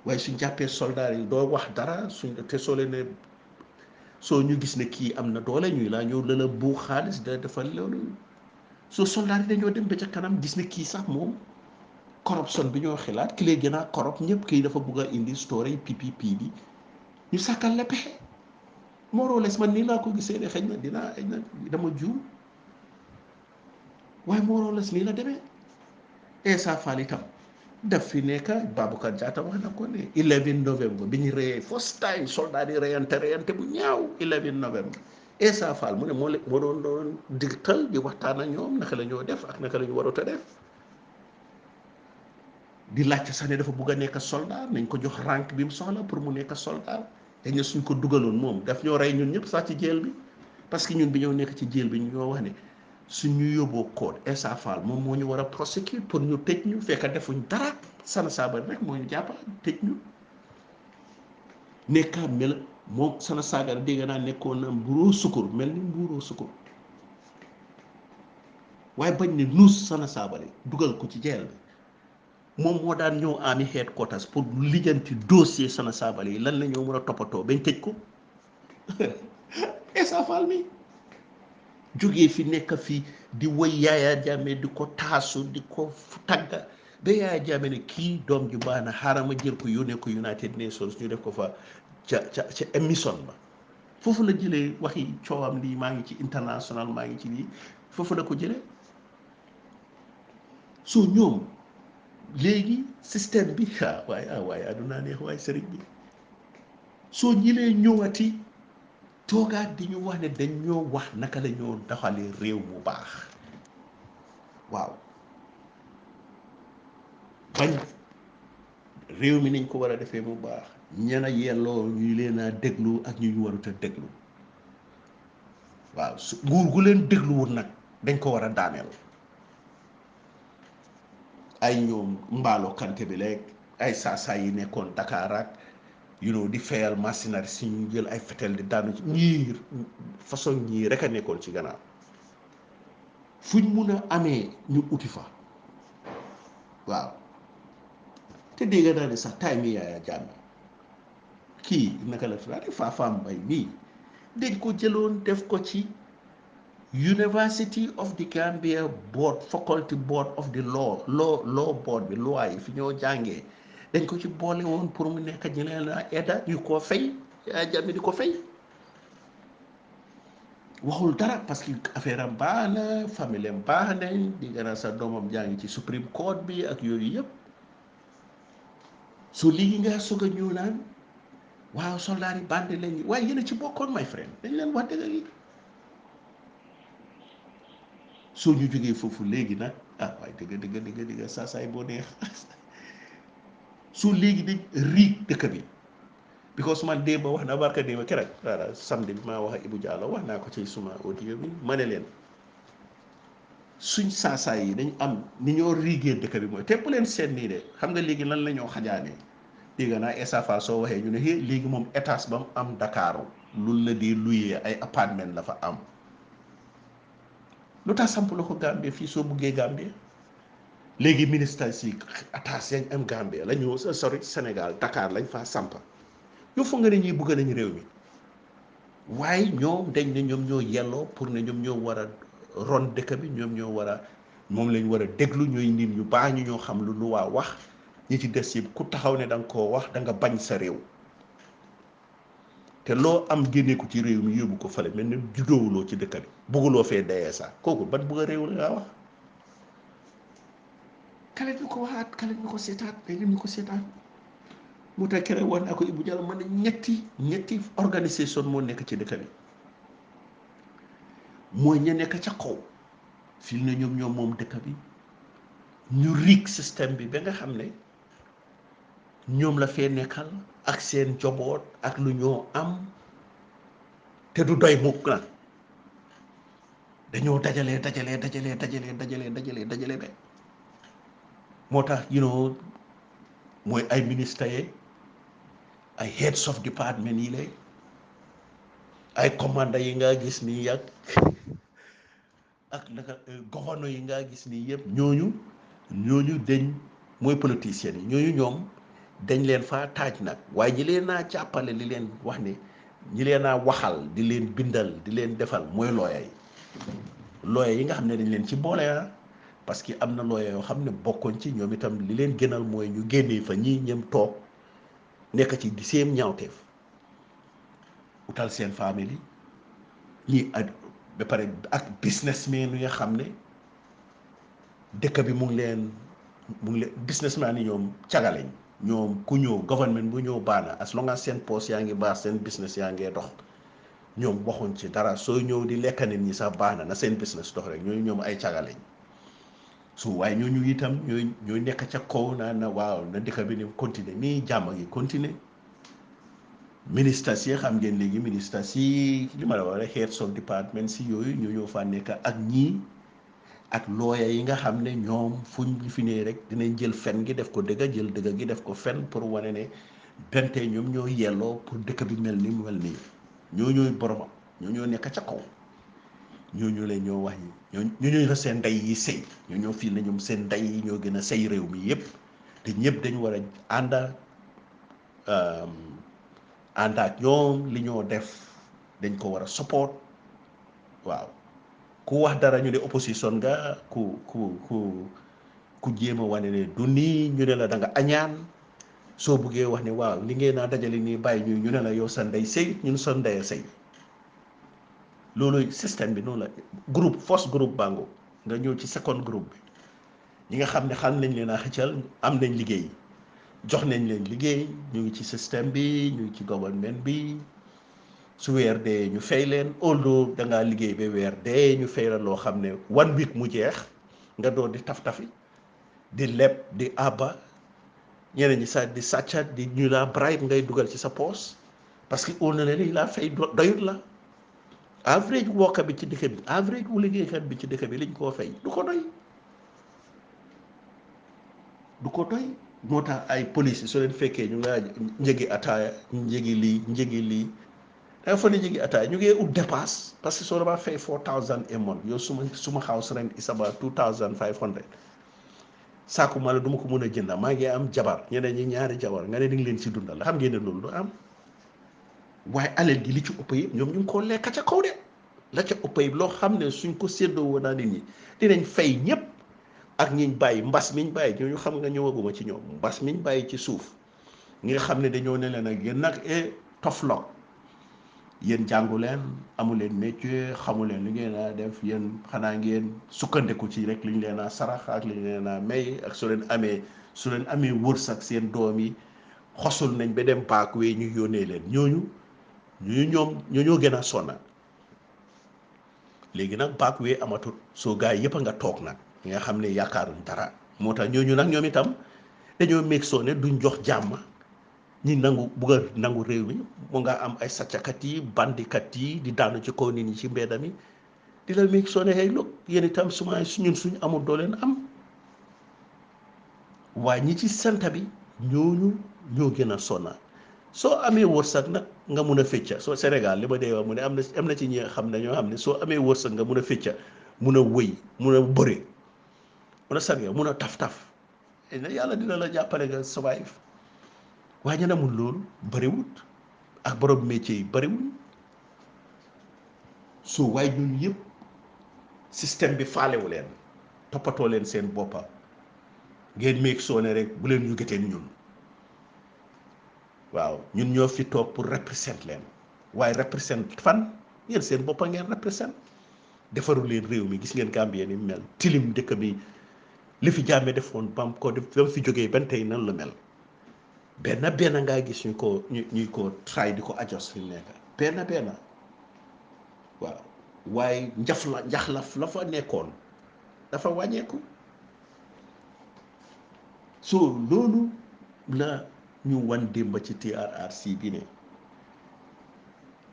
waaye suñ jàppee soldat yi doo wax dara te soo leen ne soo ñu gis ne kii am na doole ñuy laa ñëw la buux xaalis da defal loolu soo soldat yi dañoo dem ba ca kanam gis ne kii sax moom corruption bi ñoo xalaat ki lay gën a corrupt ñëpp kii dafa bugg a indi story PPP bi ñu sàkkal la pexe mooroles man nii laa ko gisee ne xëy na dama juum waaye mooroles nii la demee Essa Faal itam daf fi nekk Baboucarr Jatta wax na ko ne 11 novembre bi ñu reyee first time soldat yi reyante bu ñaaw 11 novembre Essa Faal mu ne moo doon digtal di waxtaan ak ñoom naka la ñoo def ak naka la ñu warut a def di laajte sax ne dafa bugg a nekk soldat nañ ko jox rank bi mu soxla pour mu nekk soldat dañ ne suñ ko dugaloon moom daf ñoo rey ñun ñëpp sax ci jeel bi parce que ñun bi ñoo nekk ci jeel bi ñu ñoo wax ne suñ ñu yóbboo code Essa Faal moom moo ñu war a prosecute pour ñu tëj ñu fekk defuñ dara Sana Sabally rek moo ñu jàppa tëj ñu nekkaa mel moom Sana Sabally dégg naa nekkoon na mbuuroo sukkur mel ni mbuuroo sukkur waaye bañ ne nuus Sana Sabally dugal ko ci jeel bi moom moo daan ñëw ami headquarters pour lijjanti dossier Sana Sabally yi lan la ñoo mën a toppatoo bañ tëj ko Essa Faal mi jógee fi nekk fii di woy Yaya Jammeh di ko taasu di ko tagga ba Yaya Jammeh ne kii doom ju baax na xaaral ma jël ko yónnee ko United Nations ñu def ko fa ca émission ba foofu la jëlee waxi coowam lii maa ngi ci international maa ngi ci lii foofu la ko jëlee soo ñoom léegi système bi waaye aduna neex waaye sëriñ bi soo ñilee ñëwati toogaat di ñu wax ne dañ ñoo wax naka la ñoo doxalee réew mu baax waaw bañ réew mi nañ ko war a defee mu baax ñana yelloo ñu leen a déglu ak ñu ñu warut a déglu waaw su nguur gu leen dégluwul nag dañ ko war a daaneel ay ñoom mbaalo kante bi léeg ay saa yi nekkoon Dakar ak di fayal machinerie si ñu jël ay fetel di daanu ci ñii façon ñii rek a nekkoon ci gannaaw fuñ mun a amee ñu uti fa waaw te dégg naa ne sax taay mi Yaya Jammeh kii naka la tudd Fafam Mbay mii dañ ko jëloon def ko ci University of the Gambia board faculty board of the law board bi loi yi fi ñoo jàngee dañ ko ci boole woon pour mu nekk ñu leen a edda ñu ko fay Yaya Jammeh di ko fay waxul dara parce que affaire am baax na famille am baax nañ di gën a sa doomam jàngi ci Supreme Court bi ak yooyu yëpp so léegi nga soog a ñëw naan waaw soldaar yi bandi lañ waaye yéen a ci bokkoon my friend dañ leen wax dëgg yi soo ñu jógee foofu léegi nag waaye dëgg saa saay boo neex su léegi dañ riig dëkk bi because man démb wax na barka démb keroog voilà samedi bi maa wax ak Ibou Diallo wax naa ko ci suma audio bi ma ne leen suñ saasaay yi dañ am ni ñoo riigee dëkk bi mooy tepp leen seet nii de xam nga léegi lan la ñoo xajaanee dégg naa Essa Faal soo waxee ñu ne léegi moom étage ba mu am Dakaaru loolu la dee luyee ay appartement la fa am lu tax samp la ko Gambie fii soo buggee Gambie léegi ministre si attache yañ am Gambie la ñu sori Sénégal Dakar lañ faa samp yow foog nga ne ñuy bugg nañu réew mi waaye ñoom dañ ne ñoom ñoo yelloo pour ne ñoom ñoo war a ron dëkk bi ñoom ñoo war a moom lañ war a déglu ñooy nit ñu baax ñu ñoo xam lu waa wax ñi ci des yëpp ku taxaw ne da nga koo wax da nga bañ sa réew te loo am génne ko ci réew mi yóbbu ko fale mel ne juddoowuloo ci dëkk bi bugguloo fee dayee sax kooku ban bugg a réew la ngaa wax kale ñu ko waxaat kale ñu ko seetaat léegi ñu ko seetaat moo tax keroog wax naa ko Ibou Diallo man ne ñetti organisation moo nekk ci dëkk bi mooy ña nekk ca kaw fii ne ñoom moom dëkk bi ñu riig système bi ba nga xam ne ñoom la fee nekkal ak seen joboot ak lu ñoo am te du doy mukk nag dañoo dajalee ba moo tax mooy ay ministres yi ay heads of department yi lay ay commandant yi nga gis nii ak naka gouverneur yi nga gis nii yëpp ñooñu dañ mooy politiciens yi ñooñu ñoom dañ leen faa taaj nag waaye ñi leen naa jàppale li leen wax ne ñi leen naa waxal di leen bindal di leen defal mooy looya yi nga xam ne dañ leen ci boole parce que am na looya yoo xam ne bokkoon ci ñoom itam li leen gënal mooy ñu génnee fa ñii ñëm toog nekk ci di seen ñaawteef utal seen famille ñii ba pare ak businessmen yi nga xam ne dëkk bi mu ngi leen businessmen yi ñoom cagaleñ ñoom ku ñëw government bu ñëw baax na as long as seen poste yaa ngi baax seen business yaa ngee dox ñoom waxuñ ci dara soo ñëw di lekka nit ñi sax baax na seen business dox rek ñooñu ñoom ay cagaleñ waaye ñooñu itam ñooy nekk ca kaw naa na waaw na dëkk bi ni continuer nii jàmm gi continuer ministres yi xam ngeen léegi ministres yi li ma la wax rek heads of department si yooyu ñoo ñëw fa nekk ak ñii ak lawyer yi nga xam ne ñoom fuñ fi ne rek dinañ jël fen gi def ko dëgga jël dëgga gi def ko fen pour wane ne bente ñoom ñoo yelloo pour dëkk bi mel ni mu mel nii ñoo ñooy boromam ñoo ñoo nekk ca kaw ñooñu leen ñoo wax ñoo ñooñu la seen ndey yi sëy ñoo ñoo fii na ñoom seen ndey yi ñoo gën a sëy réew mi yépp te ñëpp dañu war a ànd ak ñoom li ñoo def dañ ko war a support waaw ku wax dara ñu ne opposition nga ku jéem a wane ne du nii ñu ne la da nga añaan soo buggee wax ne waaw li ngeen naa dajale nii bàyyi ñu ne la yow sa ndey sëy ñun sa ndey a sëy loolu système bi noonu la groupe first groupe bango nga ñëw ci second groupe bi ñi nga xam ne xam nañ leen a xëccal am nañ liggéey jox nañ leen liggéey ñu ngi ci système bi ñu ngi ci government bi su weer dee ñu fay leen although da ngaa liggéey ba weer dee ñu fay la loo xam ne 1 week mu jeex nga doon di taf-tafi di leb di àbba ñeneen ñi sax di sàcca di ñu laa bribe ngay dugal ci sa poos parce que óol na leen li laa fay doyut la average worker bi ci dëkk bi average wu liggéeykat bi ci dëkk bi liñ koo fay du ko doy moo tax ay police soo leen fekkee ñu nga njëgi ataaya njëgi lii danga fa ne njëgi ataaya ñu ngi ut dépasse parce que soo dama fay 4,000 a month yow suma house rent is about 2,500 saaku ma la du ma ko mën a jënda maa ngi am jabar ñeneen ñi ñaari jabar nga ne di nga leen si dundal xam ngeen ne loolu du am waaye alal gi li ci ëpp yëpp ñoom ñu ngi koo lekk ca kaw de la ca ëpp yëpp loo xam ne suñ ko séddoo woon naa nit ñi dinañ fay ñëpp ak ñiñ bàyyi mbas miñ bàyyi ñooñu xam nga ñëwaguma ci ñoom mbas miñ bàyyi ci suuf ñi nga xam ne dañoo ne leen ak yéen nag toflok yéen jàngu leen amu leen métier xamu leen li ngeen a def yéen xanaa ngeen sukkandiku ci rek li ñu leen a sarax ak li ñu leen a may ak su leen amee wërsëg seen doom yi xosul nañ ba dem baak wee ñu yónnee leen ñoo gën a sonna léegi nag baak wee amatul soo gaa yi yëpp a nga toog nag ñi nga xam ne yaakaaruñ dara moo tax ñooñu nag ñoom itam dañoo meeg soo ne duñ jox jàmm ñi bugg a nangu réew mi mu nga am ay sàccakat yi bandikat yi di daanu ci kaw nit ñi ci mbedda mi di la meeg soo ne xëy loog yéen itam ñun suñ amul doo leen am waaye ñi ci santa bi ñooñu ñoo gën a sonna soo amee wërsëg nag nga mun a fecca soo Sénégal li ma dee wax mu ne am na ci ñi xam ne ñoo xam ne soo amee wërsëg nga mun a fecca mun a wëy mun a bëre mun a sarga mun a taf-taf yàlla dina la jàppale nga survive waaye ñu amul loolu bëriwut ak borom métier yi bëriwuñ soo waaye ñun yëpp système bi faalewu leen toppatoo leen seen boppa ngeen meeg soo ne rek bu leen ñu gëteen ñun waaw ñun ñoo fi toog pour représenter leen waaye représenter fan ngeen seen boppa ngeen représenter defaru leen réew mi gis ngeen Gambie ni mel tilim dëkk bi li fi jàmme defoon bam fi jógee ban tey nan la mel benn ngaa gis ñuy ko try di ko adjust fi nekk benn waaw waaye njaxlaf la fa nekkoon dafa wàññeeku so loolu la ñu wan démba ci TRRC bi ne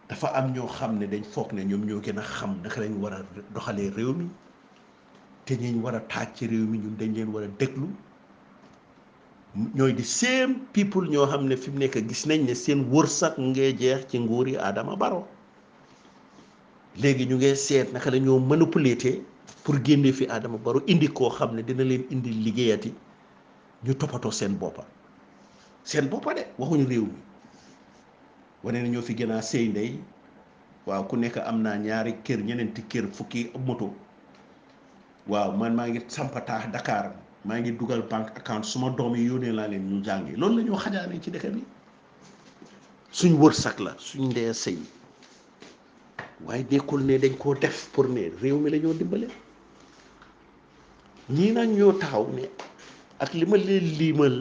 dafa am ñoo xam ne dañ foog ne ñoom ñoo gën a xam naka lañ war a doxalee réew mi te ñiñ war a taaj ci réew mi ñun dañ leen war a déglu ñooy di same people ñoo xam ne fi mu nekk gis nañ ne seen wërsëg mu ngee jeex ci nguur yi Adama Barrow léegi ñu ngee seet naka la ñoo manipuler pour génne fi Adama Barrow indi koo xam ne dina leen indi liggéeyati ñu toppatoo seen boppa de waxuñu réew mi wane na ñoo fi gën a sëy ndey waaw ku nekk am naa ñaari kër ñeneenti kër fukki moto waaw man maa ngi sampataax Dakar maa ngi dugal banque account suma doom yi yónnee laa leen ñu jàngi loolu la ñoo xajaane ci dëkk bi suñ wërsëg la suñ ndee sëy waaye nekkul ne dañ koo def pour ne réew mi la ñoo dimbale ñii nag ñoo taxaw ne ak li ma leen liimal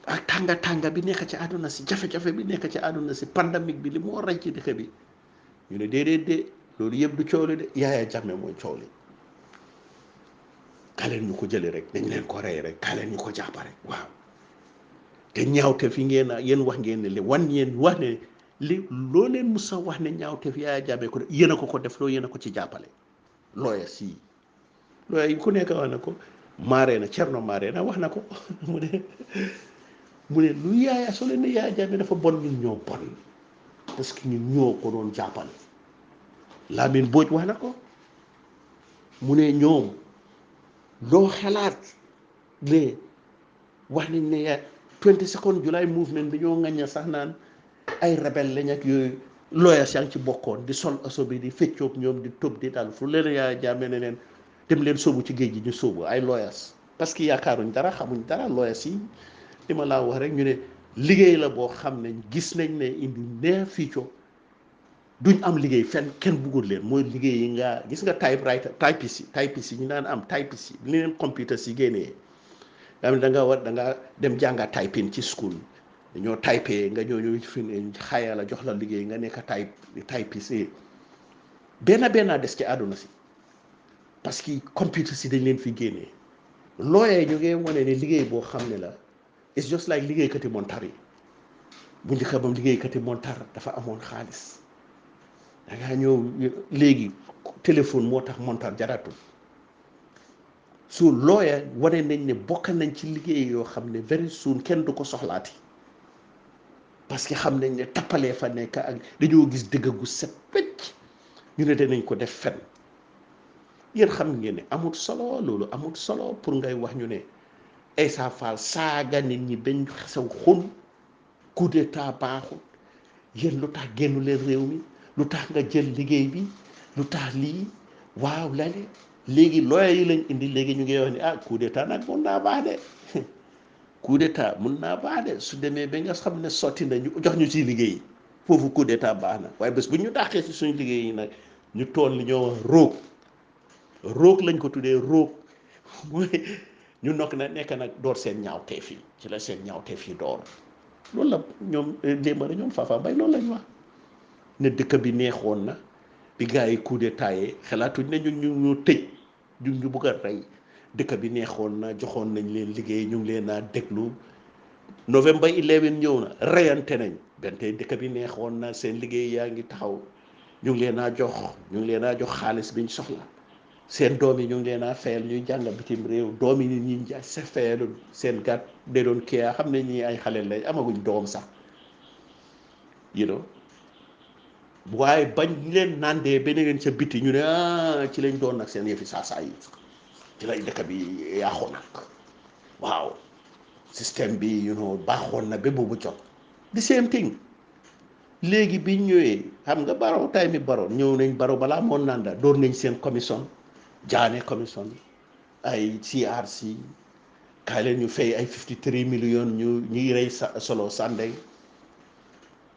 ak tànga bi nekk ci àdduna si jafe-jafe bi nekk ci àdduna si pandémique bi li moo rey ci dëkk bi ñu ne déedéet loolu yëpp du coow li de Yaya Jammeh mooy coow li kaaleen ñu ko jële rek dañ leen ko rey rek kaaleen ñu ko jàppa rek waaw te ñaawte fi ngeen yéen wax ngeen ne li wan yéen wax ne li loo leen musa wax ne ñaawteef Yaya Jammeh ko yéen a ko def loo yéen a ko ci jàppale looya si looya ku nekk wax na ko Marena Thierno Marena wax na ko mu ne lu yaaya soo leen ne Yaya Jammeh dafa bon ñun ñoo bon parce que ñun ñoo ko doon jàppale Lamine Mbodj wax na ko mu ne ñoom loo xalaat ne wax nañ ne ya 22nd July movement bi ñoo ŋañña sax naan ay rebelle lañ ak yooyu lawyers yaa ngi ci bokkoon di sol aso bi di feccoog ñoom di tëb di dal fu leen Yaya Jammeh ne leen dem leen sóobu ci géej gi ñu sóobu ay lawyers parce que yaakaaruñ dara xamuñ dara lawyers yi li ma laa wax rek ñu ne liggéey la boo xam ne gis nañ ne indi near future duñ am liggéey fenn kenn bëggul leen mooy liggéey yi nga gis nga typewriter typist yi ñu naan am typist yi li leen computer si génnee nga xam ne da nga dem jànga typing ci school dañoo typé nga ñëw fi ne xaya la jox la liggéey nga nekk typist benn des ci àdduna si parce que computer si dañ leen fi génnee looyee ñu ngi wane ne liggéey boo xam ne la it's just like liggéeykati montar yi bu njëkk bam liggéeykati montar dafa amoon xaalis da ngaa ñëw léegi téléphone moo tax montar jaratul su looyee wane nañ ne bokk nañ ci liggéey yoo xam ne very soon kenn du ko soxlaati parce que xam nañ ne tappalee fa nekk ak dañoo gis dëgg gu set wecc ñu ne danañ ko def fen yéen xam ngeen ne amut solo loolu amut solo pour ngay wax ñu ne Essa Faal saaga nit ñi bañ sew xun coup d'état baaxul yéen lu tax génnu leen réew mi lu tax nga jël liggéey bi lu tax lii waaw lale léegi looya yi lañ indi léegi ñu ngi wax ni coup d'état nag mun naa baax de coup d'état mun naa baax de su demee ba nga xam ne sotti na ñu jox ñu ci liggéey foofu coup d'état baax na waaye bés bu ñu dàqee ci suñu liggéey yi nag ñu toon li ñoo wax roog lañ ko tuddee roog mooy ñu nokk na nekk nag door seen ñaawteef yi ci la seen ñaawteef yi door loolu la ñoom démb na ñoom Fafa Mbay loolu lañ wax ne dëkk bi neexoon na bi gars yi coup d'état yi xalaatuñ ne ñu tëj ñu bugg a rey dëkk bi neexoon na joxoon nañ leen liggéey ñu ngi leen naa déglu November 11 ñëw na reyante nañ benn tey dëkk bi neexoon na seen liggéey yaa ngi taxaw ñu ngi leen naa jox xaalis biñ soxla seen doom yi ñu ngi leen a fayal ñuy jàng bitim réew doom yi nit ñi ja sa fayalul seen gàtt de doon kii xam ne ñi ay xale lay amaguñ doom sax waaye bañ leen nandee beneen ca biti ñu ne ci lañ doon nag seen yëfi saa yi ci lay dëkk bi yaaxoon nag waaw système bi baaxoon na ba boobu jot the same thing léegi biñ ñëwee xam nga baro tay mi baro ñëw nañ baro balaa moo nanda door nañ seen commission jaane commission ay CRC kaay leen ñu fay ay 53 millions ñuy rey solo Sandeng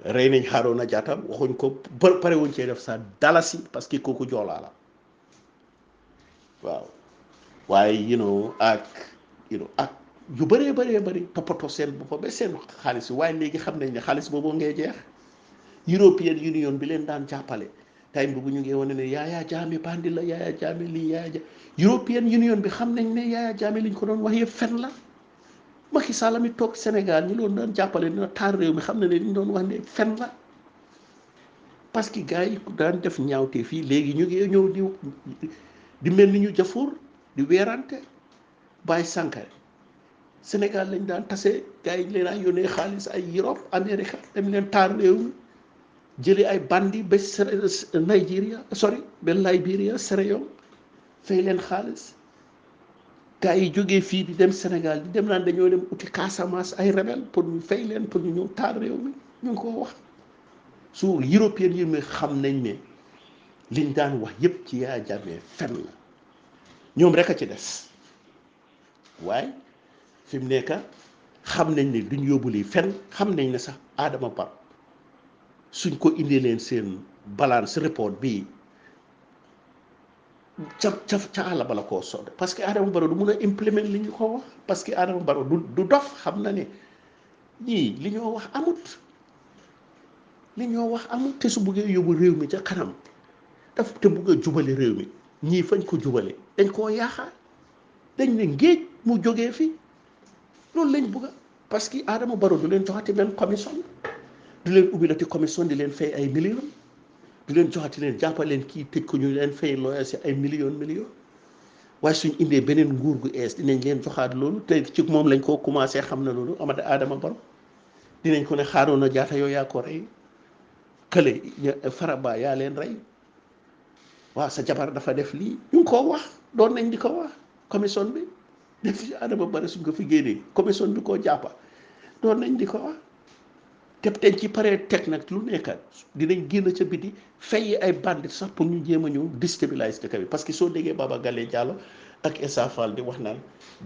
rey nañ Harouna Jatta waxuñ ko pare wuñ cee def sa dalasi parce que kooku joolaa la waaw waaye ak yu bëree bëri toppatoo seen boppam ba seen xaalis bi waaye léegi xam nañ ne xaalis boobu ngay jeex European Union bi leen daan jàppale time bu ñu ngi wane ne Yaya Jammeh bandi la Yaya Jammeh lii European Union bi xam nañ ne Yaya Jammeh liñ ko doon wax yëpp fen la Macky Sall mi toog Sénégal ñu loon daan jàppale dina taar réew mi xam na ne liñ doon wax ne fen la parce que gars yi daan def ñaawte fii léegi ñu ngi ñëw di mel ni ñu jafoor di weerante bàyyi Sankare Sénégal lañ daan tase gars yi leen a yónnee xaalis ay Europe Amérique dem leen taar réew mi jëlee ay bandi ba Nigeria ba Liberia Sierra Leone fay leen xaalis gars yi jógee fii di dem Sénégal di dem naan dañoo dem uti Casamance ay rebelle pour ñu fay leen pour ñu ñëw taal réew mi ñu ngi koo wax su européen yi xam nañ ne liñ daan wax yépp ci Yaya Jammeh fen la ñoom rek a ci des waaye fi mu nekk xam nañ ne duñ yóbbu lii fen xam nañ ne sax Adama Barrow suñ ko indee leen seen balance report bii ca àll ba la koo soote parce que Adama Barrow du mun a implément li ñu ko wax parce que Adama Barrow du dof xam na ne ñii li ñoo wax amut te su buggee yóbbu réew mi ca kanam daf te bugg a jubale réew mi ñii fañ ko jubale dañ koo yaaxaar dañ ne ngéej mu jógee fi loolu lañ bugga parce que Adama Barrow du leen joxati benn commission du leen ubbilati commission di leen fay ay millions du leen joxati leen jàppaleen kii tëj ko ñu leen fay looya si ay millions waaye suñ indee beneen nguur gu ees dinañ leen joxaat loolu te ci moom lañ koo commencé xam na loolu Adama Barrow dinañ ko ne Harouna Jatta yow yaa ko rey kële Faraba yaa leen rey waaw sa jabar dafa def lii ñu ngi koo wax doon nañ di ko wax commission bi def ci Adama Barrow suñ ko fi génnee commission bi koo jàppa doon nañ di ko wax te teñ ci paree teg nag lu nekkat dinañ génn ca biti fay ay bandit sax pour ñu jéem a ñëw déstabiliser dëkk bi parce que soo déggee Baba Gale Diallo ak Essa Faal di wax naan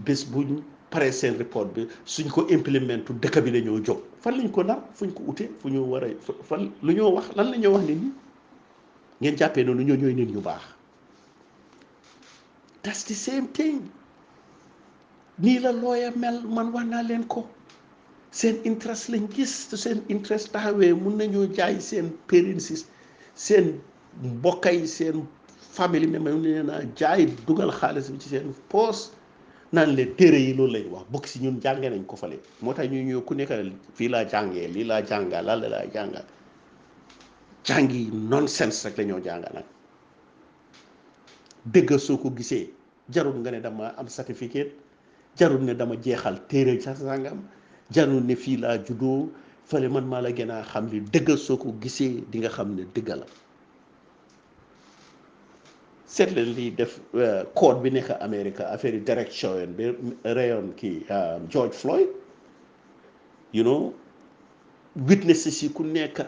bés buñ paree seen report bi suñ ko implémentu dëkk bi dañoo jóg fan lañ ko nar fuñ ko utee fu ñu war a fan lu ñoo wax lan la ñoo wax nit ñi ngeen jàppee noonu ñoo ñooy nit ñu baax that's the same thing nii la looya mel man wax naa leen ko seen interest lañ gis te seen interest taxawee mun nañoo jaay seen parents seen mbokkay seen famille membre nee naa jaay dugal xaalis bi ci seen poos naan leen téere yi loolu lañ wax bokk si ñun jàngee nañ ko fale moo tax ñu ñëw ku nekk fii laa jàngee lii laa jànga lan la laa jànga jàngi nonsense rek lañoo jànga nag dëgg soo ko gisee jarul nga ne dama am certificat jarul ne dama jeexal téere sa sàngam jarul ne fii laa juddoo fële man maa la gën a xam li dëgg soo ko gisee di nga xam ne dëgg la seet leen lii def code bi nekk Amérique affaire yi direction bi rayon kii George Floyd witnesses yi ku nekk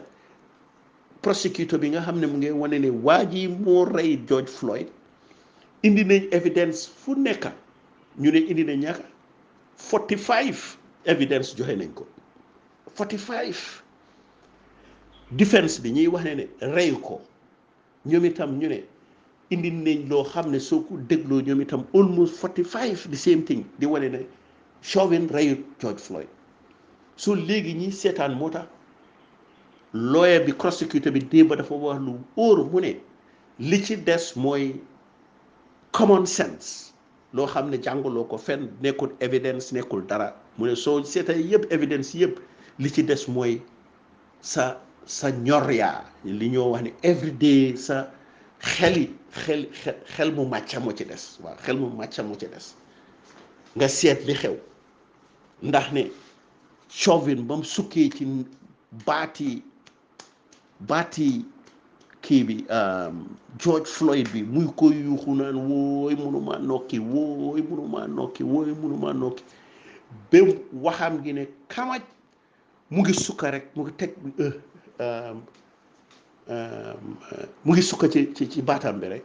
prosecutor bi nga xam ne mu ngi wane ne waa ji moo rey George Floyd indi nañ evidence fu nekk ñu ne indi nañ ñaaka 45 evidence joxe nañ ko 45 defense bi ñuy wax ne rey ko ñoom itam ñu ne indi nañ loo xam ne soo ko dégloo ñoom itam almost 45 the same thing di wane ne Chauvin reyut George Floyd so léegi ñi seetaan moo tax lawyer bi prosecutor bi démb dafa wax lu óor mu ne li ci des mooy common sense loo xam ne jàngaloo ko fenn nekkul evidence nekkul dara mu ne soo seetee yëpp evidence yëpp li ci des mooy sa ñor yaa li ñoo wax ne everyday sa xel mu màcca moo ci des waaw xel mu màcca moo ci des nga seet li xew ndax ne Chauvin ba mu sukkee ci baati kii bi George Floyd bi muy koy yuuxu naan wooy mënuma nokki wooy mënuma nokki ba waxam gi ne kamaj mu ngi sukka rek mu ngi teg mu ngi sukka ci baatam bi rek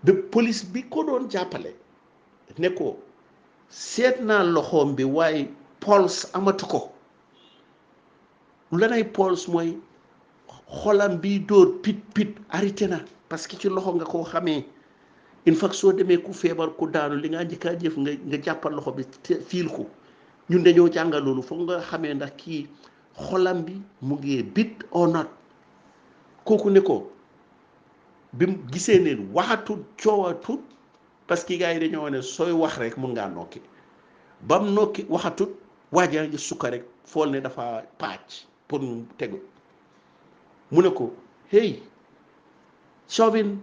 ba police bi ko doon jàppale ne ko seet naa loxoom bi waaye pulse amatu ko lanay pulse mooy xolam bi dóor pit arrêté na parce que ci loxo nga koo xamee in fact soo demee ku feebar ku daanu li nga njëkkaa jëf nga jàppal loxo bi fiil ko ñun dañoo jàngal loolu foog nga xamee ndax kii xolam bi mu ngi bit or not kooku ne ko bi mu gisee ne waxatut coowatut parce que gars yi dañoo ne sooy wax rek mun ngaa nokki bam nokki waxatut waajaa ngi sukka rek fool ne dafa pàcc pour mu tegu mu ne ko hey Chauvin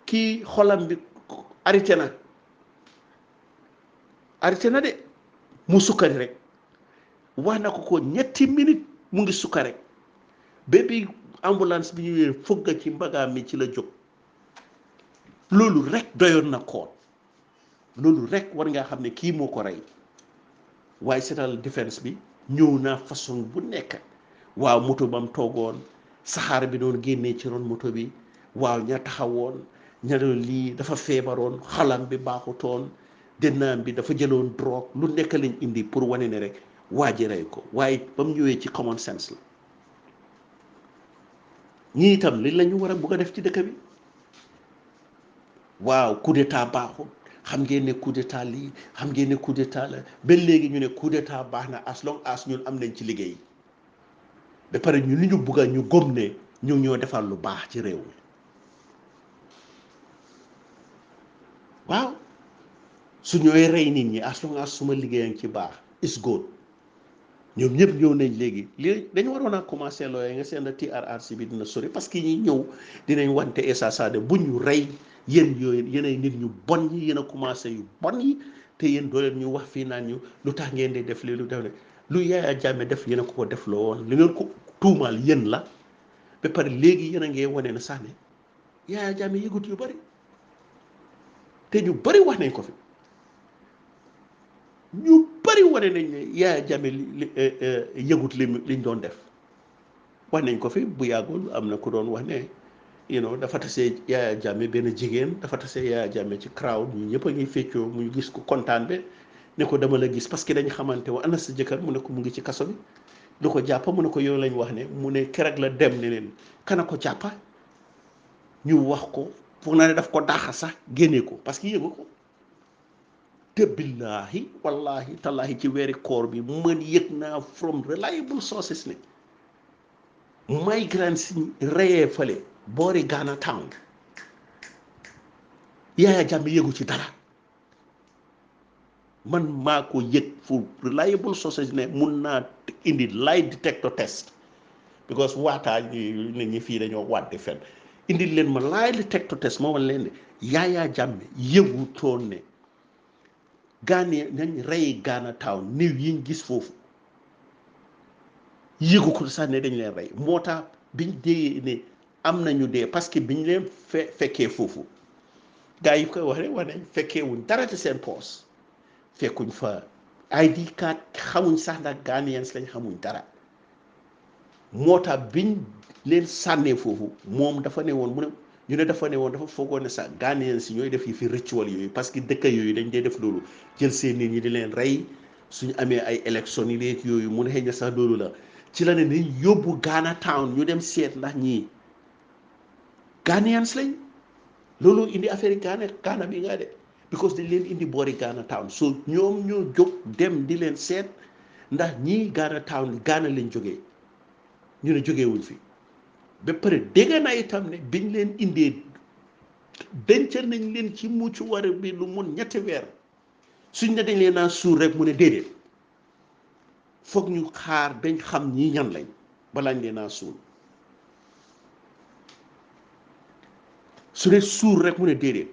kii xolam bi arrêté na de mu sukkari rek wax na ko ñetti minute mu ngi sukka rek ba bi ambulance bi ñëwee fogga ci mbagaam mi ci la jóg loolu rek doyoon na koon loolu rek war ngaa xam ne kii moo ko rey waaye seetal défense bi ñëw naa façon bu nekk waaw moto bam toogoon saxaar bi doon génnee ci ron moto bi waaw ña taxawoon ña doon lii dafa feebaroon xalam bi baaxutoon dënnaam bi dafa jëloon drogue lu nekk lañ indi pour wane ne rek waa ji rey ko waaye ba mu ñëwee ci common sense la ñii itam li la ñu war a bugg a def ci dëkk bi waaw coup d'état baaxul xam ngeen ne coup d'état lii xam ngeen ne coup d'état la ba léegi ñu ne coup d'état baax na as long as ñun am nañ ci liggéey ba pare ñu li ñu bugg a ñu gëm ne ñu ñoo defal lu baax ci réew mi waaw su ñooy rey nit ñi as long as suma liggéeyam ci baax is good ñoom ñëpp ñëw nañ léegi lii dañu waroon a commencé looyee nga seen TRRC bi dina sori parce que ñi ñëw dinañ wante Essa Sade bu ñu rey yéen yooyu yéen ay nit ñu bon yi yéen a commencé yu bon yi te yéen doo leen ñu wax fii naan ñu lu tax ngeen di def lii lu def lu Yaya Jammeh def yéen a ko def loo woon li ngeen ko tuumaal yéen la ba pare léegi yéen a ngee wane na sax ne Yaya Jammeh yëgut yu bari te ñu bari wax nañ ko fi ñu bari wane nañ ne Yaya Jammeh yëgut liñ doon def wax nañ ko fi bu yàggul am na ku doon wax ne dafa tasee Yaya Jammeh benn jigéen dafa tasee Yaya Jammeh ci crowd ñu ñëpp a ngi feccoo mu gis ko kontaan be ne ko dama la gis parce que dañ xamante wa ana sa jëkkër mu ne ko mu ngi ci kaso bi lu ko jàppa mu ne ko yow lañ wax ne mu ne keroog la dem ne leen kana ko jàppa ñu wax ko foog naa ne daf ko daaxa sax génnee ko parce que yëgu ko te billaahi wallahi tallahi ci weeri koor bi man yëg naa from reliable sources ne migrants reyee fale boori Ghana Town Yaya Jammeh yëgu ci dara man maa ko yëg fu reliable sources ne mun naa indi lie detector test because waataa nit ñi fii dañoo waat fen indi leen ma lie detector test moo wan leen ne Yaya Jammeh yëgu toon ne Ghanaian nañ rey Ghana Town néew yiñ gis foofu yëgu ko sax ne dañ leen rey moo tax biñ dee ne am nañu dee parce que biñ leen fekkee foofu gars yi koy wax rek wax nañ fekkee wuñ dara ci seen poos fekkuñ fa ID card xamuñ sax ndax Ghanaians lañ xamuñ dara moo tax biñ leen sànnee foofu moom dafa ne woon mu ne ñu ne dafa ne woon dafa foogoon ne sax Ghanaians yi ñooy def yi fi ritual yooyu parce que dëkk yooyu dañ dee def loolu jël seen nit ñi di leen rey suñu amee ay élection yi léegi yooyu mu ne xëy na sax loolu la ci la ne nañ yóbbu Ghana Town ñu dem seet ndax ñii Ghanaians lañ loolu indi affaire Ghana bi nga de because dañ leen indi boori Ghana Town so ñoom ñoo jóg dem di leen seet ndax ñii Ghana Town Ghana lañ jógee ñu ne jógee wuñ fi ba pare dégg naa itam ne biñ leen indee denc nañ leen ci mucc war bi lu mun ñetti weer suñ ne dañ leen naa suur rek mu ne déedéet foog ñu xaar dañ xam ñii ñan lañ balaañ leen naa suur su ne suur rek mu ne déedéet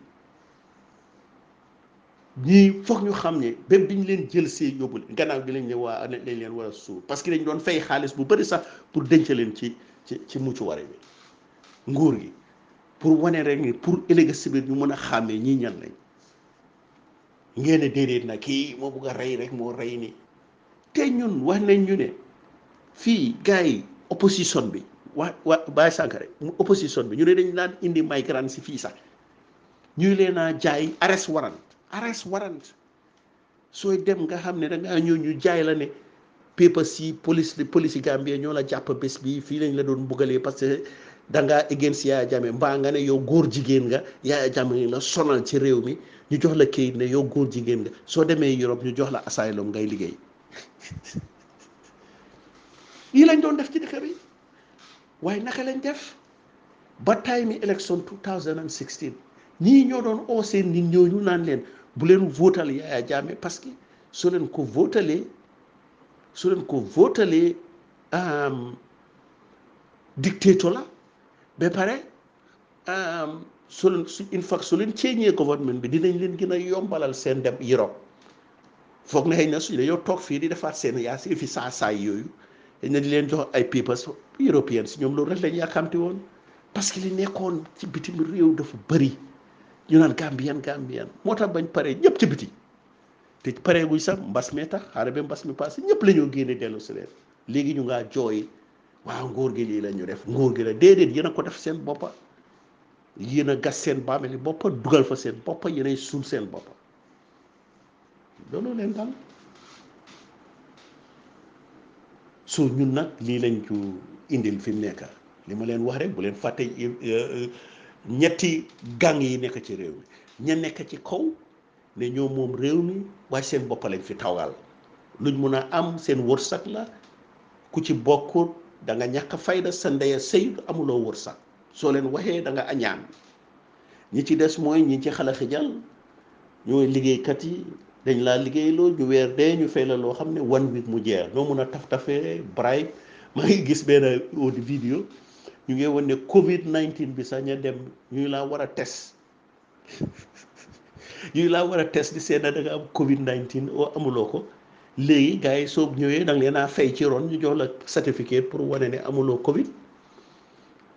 ñii foog ñu xam ne ba biñ leen jël see yóbbu gannaaw bi lañ ne waa lañ leen war a suur parce que dañ doon fay xaalis bu bari sax pour denc leen ci muccu ware bi nguur gi pour wane rek ni pour ëllëg si biir ñu mën a xàmmee ñii ñan lañ ngeen ne déedéet nag kii moo bugg a rey rek moo rey ni te ñun wax nañ ñu ne fii gars yi opposition bi Baye Sankare opposition bi ñu ne dañ daan indi migrant si fii sax ñuy leen a jaay arrest warrant sooy dem nga xam ne da ngaa ñëw ñu jaay la ne paper si police Gambie ñoo la jàpp bés bi fii lañ la doon buggalee parce que da ngaa against Yaya Jammeh mbaa nga ne yow góor jigéen nga Yaya Jammeh la sonal ci réew mi ñu jox la kayit ne yow góor jigéen nga soo demee Europe ñu jox la asylum ngay liggéey lii lañ doon def ci dëkk bi waaye naka lañ def ba time mi élection 2016 ñii ñoo doon oo seen nit ñooñu naan leen bu leen votal Yaya Jammeh parce que soo leen ko votalee dictateur la ba pare in fact su leen ceeñee government bi dinañ leen gën a yombalal seen dem Europe foog na xëy na suñu dañoo toog fii di defaat seen yaa si fi saa yooyu xëy na di leen jox ay papers européens si ñoom loolu rek lañ yàkkamti woon parce que li nekkoon ci bitim réew dafa bëri ñu naan Gambien moo tax bañ pare ñëpp ci biti te paree guñ sax mbas mee tax xaaral ba mbas mi passé ñëpp la ñoo génne dellu si leen léegi ñu ngaa jooy waaw nguur gi lii la ñu def nguur gi la déedéet yéen a ko def seen boppa yéen a gas seen bàmmeel boppa dugal fa seen boppa yéen ay suul seen boppa loolu leen dal so ñun nag lii lañ ci indil fi mu nekk li ma leen wax rek bu leen fàtte ñetti gang yi nekk ci réew mi ña nekk ci kaw ne ñoo moom réew mi waaye seen bopp lañ fi tawal luñ mun a am seen wërsëg la ku ci bokkut da nga ñàkk fayda sa ndeya sëy amuloo wërsëg soo leen waxee da nga añaan ñi ci des mooy ñi ci xala xijal ñooy liggéeykat yi dañ laa liggéeyloo ñu weer dee ñu fay la loo xam ne 1 week mu jeex noo mun a taf-tafee bribe maa ngi gis benn audio vidéo ñu ngi wane ne Covid 19 bi sax ña dem ñu laa war a test ñu laa war a test di seet na da nga am Covid 19 oo amuloo ko léegi gars yi soo ñëwee da nga leen a fay ci ron ñu jox la certificat pour wane ne amuloo Covid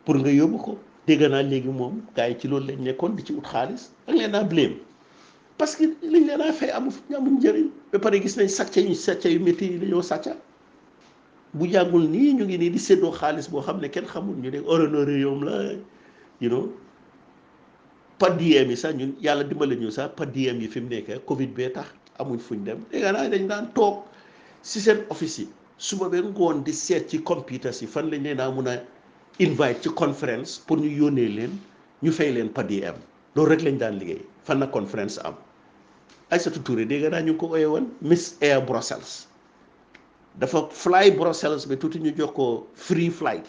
pour nga yóbbu ko dégg naa léegi moom gars yi ci loolu lañ nekkoon di ci ut xaalis da nga leen a blame parce que liñ leen a fay amul njëriñ ba pare gis nañ sàcca yu métti yi dañoo sàcca bu jàngul nii ñu ngi nii di séddoo xaalis boo xam ne kenn xamul ñu ne honorarium la you know par diem yi sax ñun yàlla dimbale ñu sax par diem yi fi mu nekk Covid bee tax amuñ fuñ dem dégg naa dañ daan toog si seen office yi suba ba ngoon di seet ci computer si fan lañ leen a mun a invite ci conférence pour ñu yónnee leen ñu fay leen par diem loolu rek lañ daan liggéey fan na conférence am Aïssatou Touré dégg naa ñu ngi ko oye woon Miss Air Brussels dafa fly Brussels ba tuuti ñu jox ko free flight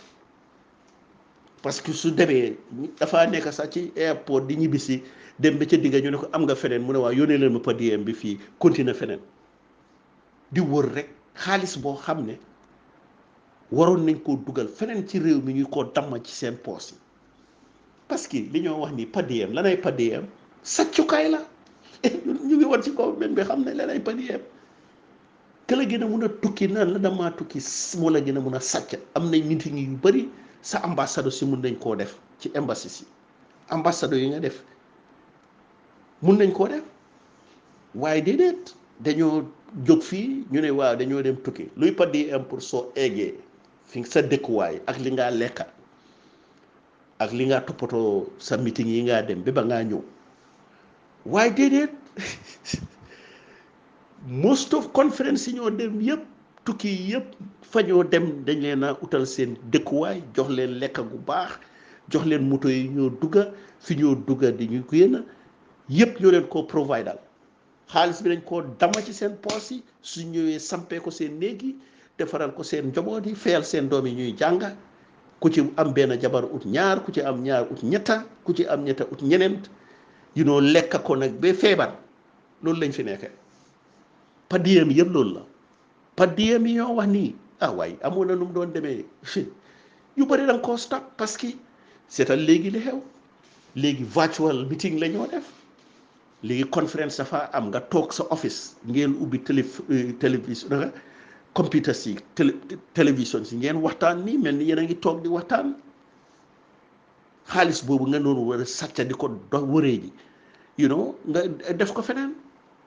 parce que su demee dafa nekk sax ci airport di ñibbisi dem ba ca digga ñu ne ko am nga feneen mu ne waa yónnee leen ma par diem bi fii continuer feneen di wër rek xaalis boo xam ne waroon nañ koo dugal feneen ci réew mi ñu ko damm ci seen poos yi parce que li ñoo wax ni par diem lanay par diem sàccukaay la ñu ngi woon ci government bi xam ne lanay par diem ke la gën a mun a tukki naan la damaa tukki moo la gën a mun a sàcc am nañ meeting yu bëri sa ambassade si mun nañ koo def ci embassy si ambassade yi nga def mun nañ koo def waaye déedéet dañoo jóg fii ñu ne waaw dañoo dem tukki luy par diem pour soo eggee fi sa dëkkuwaay ak li ngaa lekka ak li nga toppatoo sa meeting yi ngaa dem ba ngaa ñëw waaye déedéet most of conference yi ñoo dem yëpp tukki yëpp fa ñoo dem dañ leen a utal seen dëkkuwaay jox leen lekk gu baax jox leen moto yi ñoo dugga fi ñoo dugga di ñu génn yëpp ñoo leen koo providal xaalis bi dañ koo dama ci seen poos yi su ñëwee sampee ko seen néeg yi defaral ko seen njaboot yi fayal seen doom yi ñuy jànga ku ci am benn jabar ut ñaar ku ci am ñaar ut ñetta ku ci am ñetta ut ñeneent lekka ko nag ba feebar loolu lañ fi nekkee par diem yëpp loolu la par diem yi ñoo wax nii waaye amoon na nu mu doon demee yu bëri da nga koo stop parce que seetal léegi li xew léegi virtual meeting la ñoo def léegi conférence dafa am nga toog sa office ngeen ubbi télévision computer si télévision si ngeen waxtaan nii mel ni yéen a ngi toog di waxtaan xaalis boobu nga noonu war a sàcca di ko wëree ji nga def ko feneen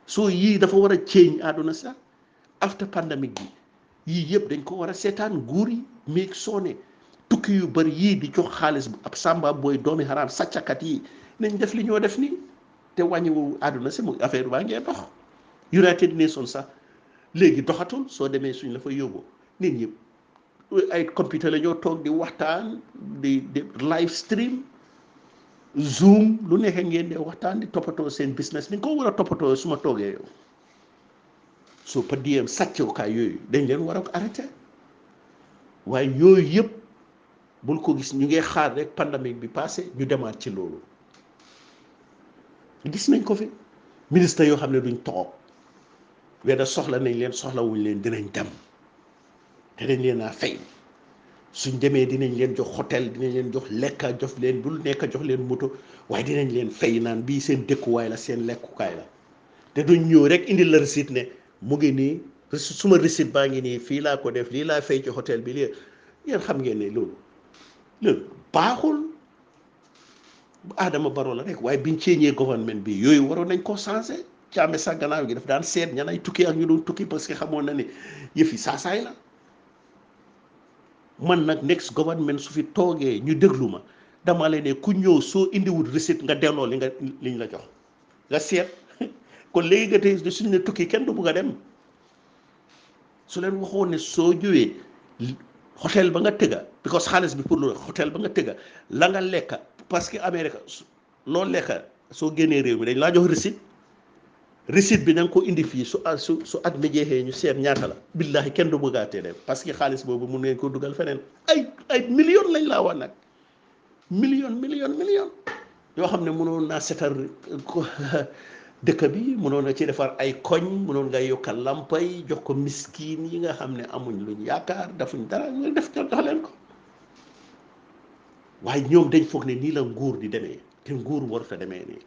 soo yii dafa war a change àdduna sax after pandemic bi yii yëpp dañ ko war a seetaan nguur yi meeg soone tukki yu bëri yii di jox xaalis ab samba booy doomi xaraam sàccakat yi nañ def li ñoo def nii te wàññiwu àdduna si mu affaire baa ngee dox United Nations sax léegi doxatul soo demee suñ la fa yóbbu nit ñi ay computer la ñoo toog di waxtaan di live stream zoom lu nekkee ngeen di waxtaan di toppatoo seen business ni nga ko war a toppatoo su ma toogee yow soo par diem sàccukaay yooyu dañ leen war a arrêté waaye yooyu yëpp bul ko gis ñu ngi xaar rek pandémique bi passé ñu demaat ci loolu gis nañ ko fi ministre yoo xam ne duñ toog weda soxla nañ leen soxlawuñ leen dinañ dem te dañ leen a fay suñ demee dinañ leen jox hôtel dinañ leen jox lekka jox leen bul nekk jox leen moto waaye dinañ leen fay naan bii seen dëkkuwaay la seen lekkukaay la te duñ ñëw rek indi la receipt ne mu ngi nii suma receipt baa ngi nii fii laa ko def lii laa fay ci hôtel bi lii yéen xam ngeen ne loolu baaxul Adama Barrow la rek waaye biñ ceeñee gouvernement bi yooyu waroon nañ koo changé caame sa gannaaw gi daf daan seet ñan ay tukki ak ñu doon tukki parce que xamoon na ne yëf yi saasaay la man nag next government su fi toogee ñu déglu ma dama leen ne ku ñëw soo indiwul receipt nga delloo liñ la jox nga seet kon léegi nga tey suñ ne tukki kenn du bugg a dem su leen waxoon ne soo ñëwee hôtel ba nga tëgga because xaalis bi pour loolu hôtel ba nga tëgga la nga lekka parce que Amérique loo lekka soo génnee réew mi dañ laa jox receipt bi da nga ko indi fii su at mi jeexee ñu seet ñaata la billahi kenn du bëggaatee dem parce que xaalis boobu mun ngeen ko dugal feneen ay million lañ laa wax nag million yoo xam ne mënoon naa setal dëkk bi mënoon na ci defar ay koñ mënoon nga yokkal lampay jox ko miskin yi nga xam ne amuñ luñ yaakaar dafuñ dara nga def jox leen ko waaye ñoom dañ foog ne nii la nguur di demee te nguur warut a demee nii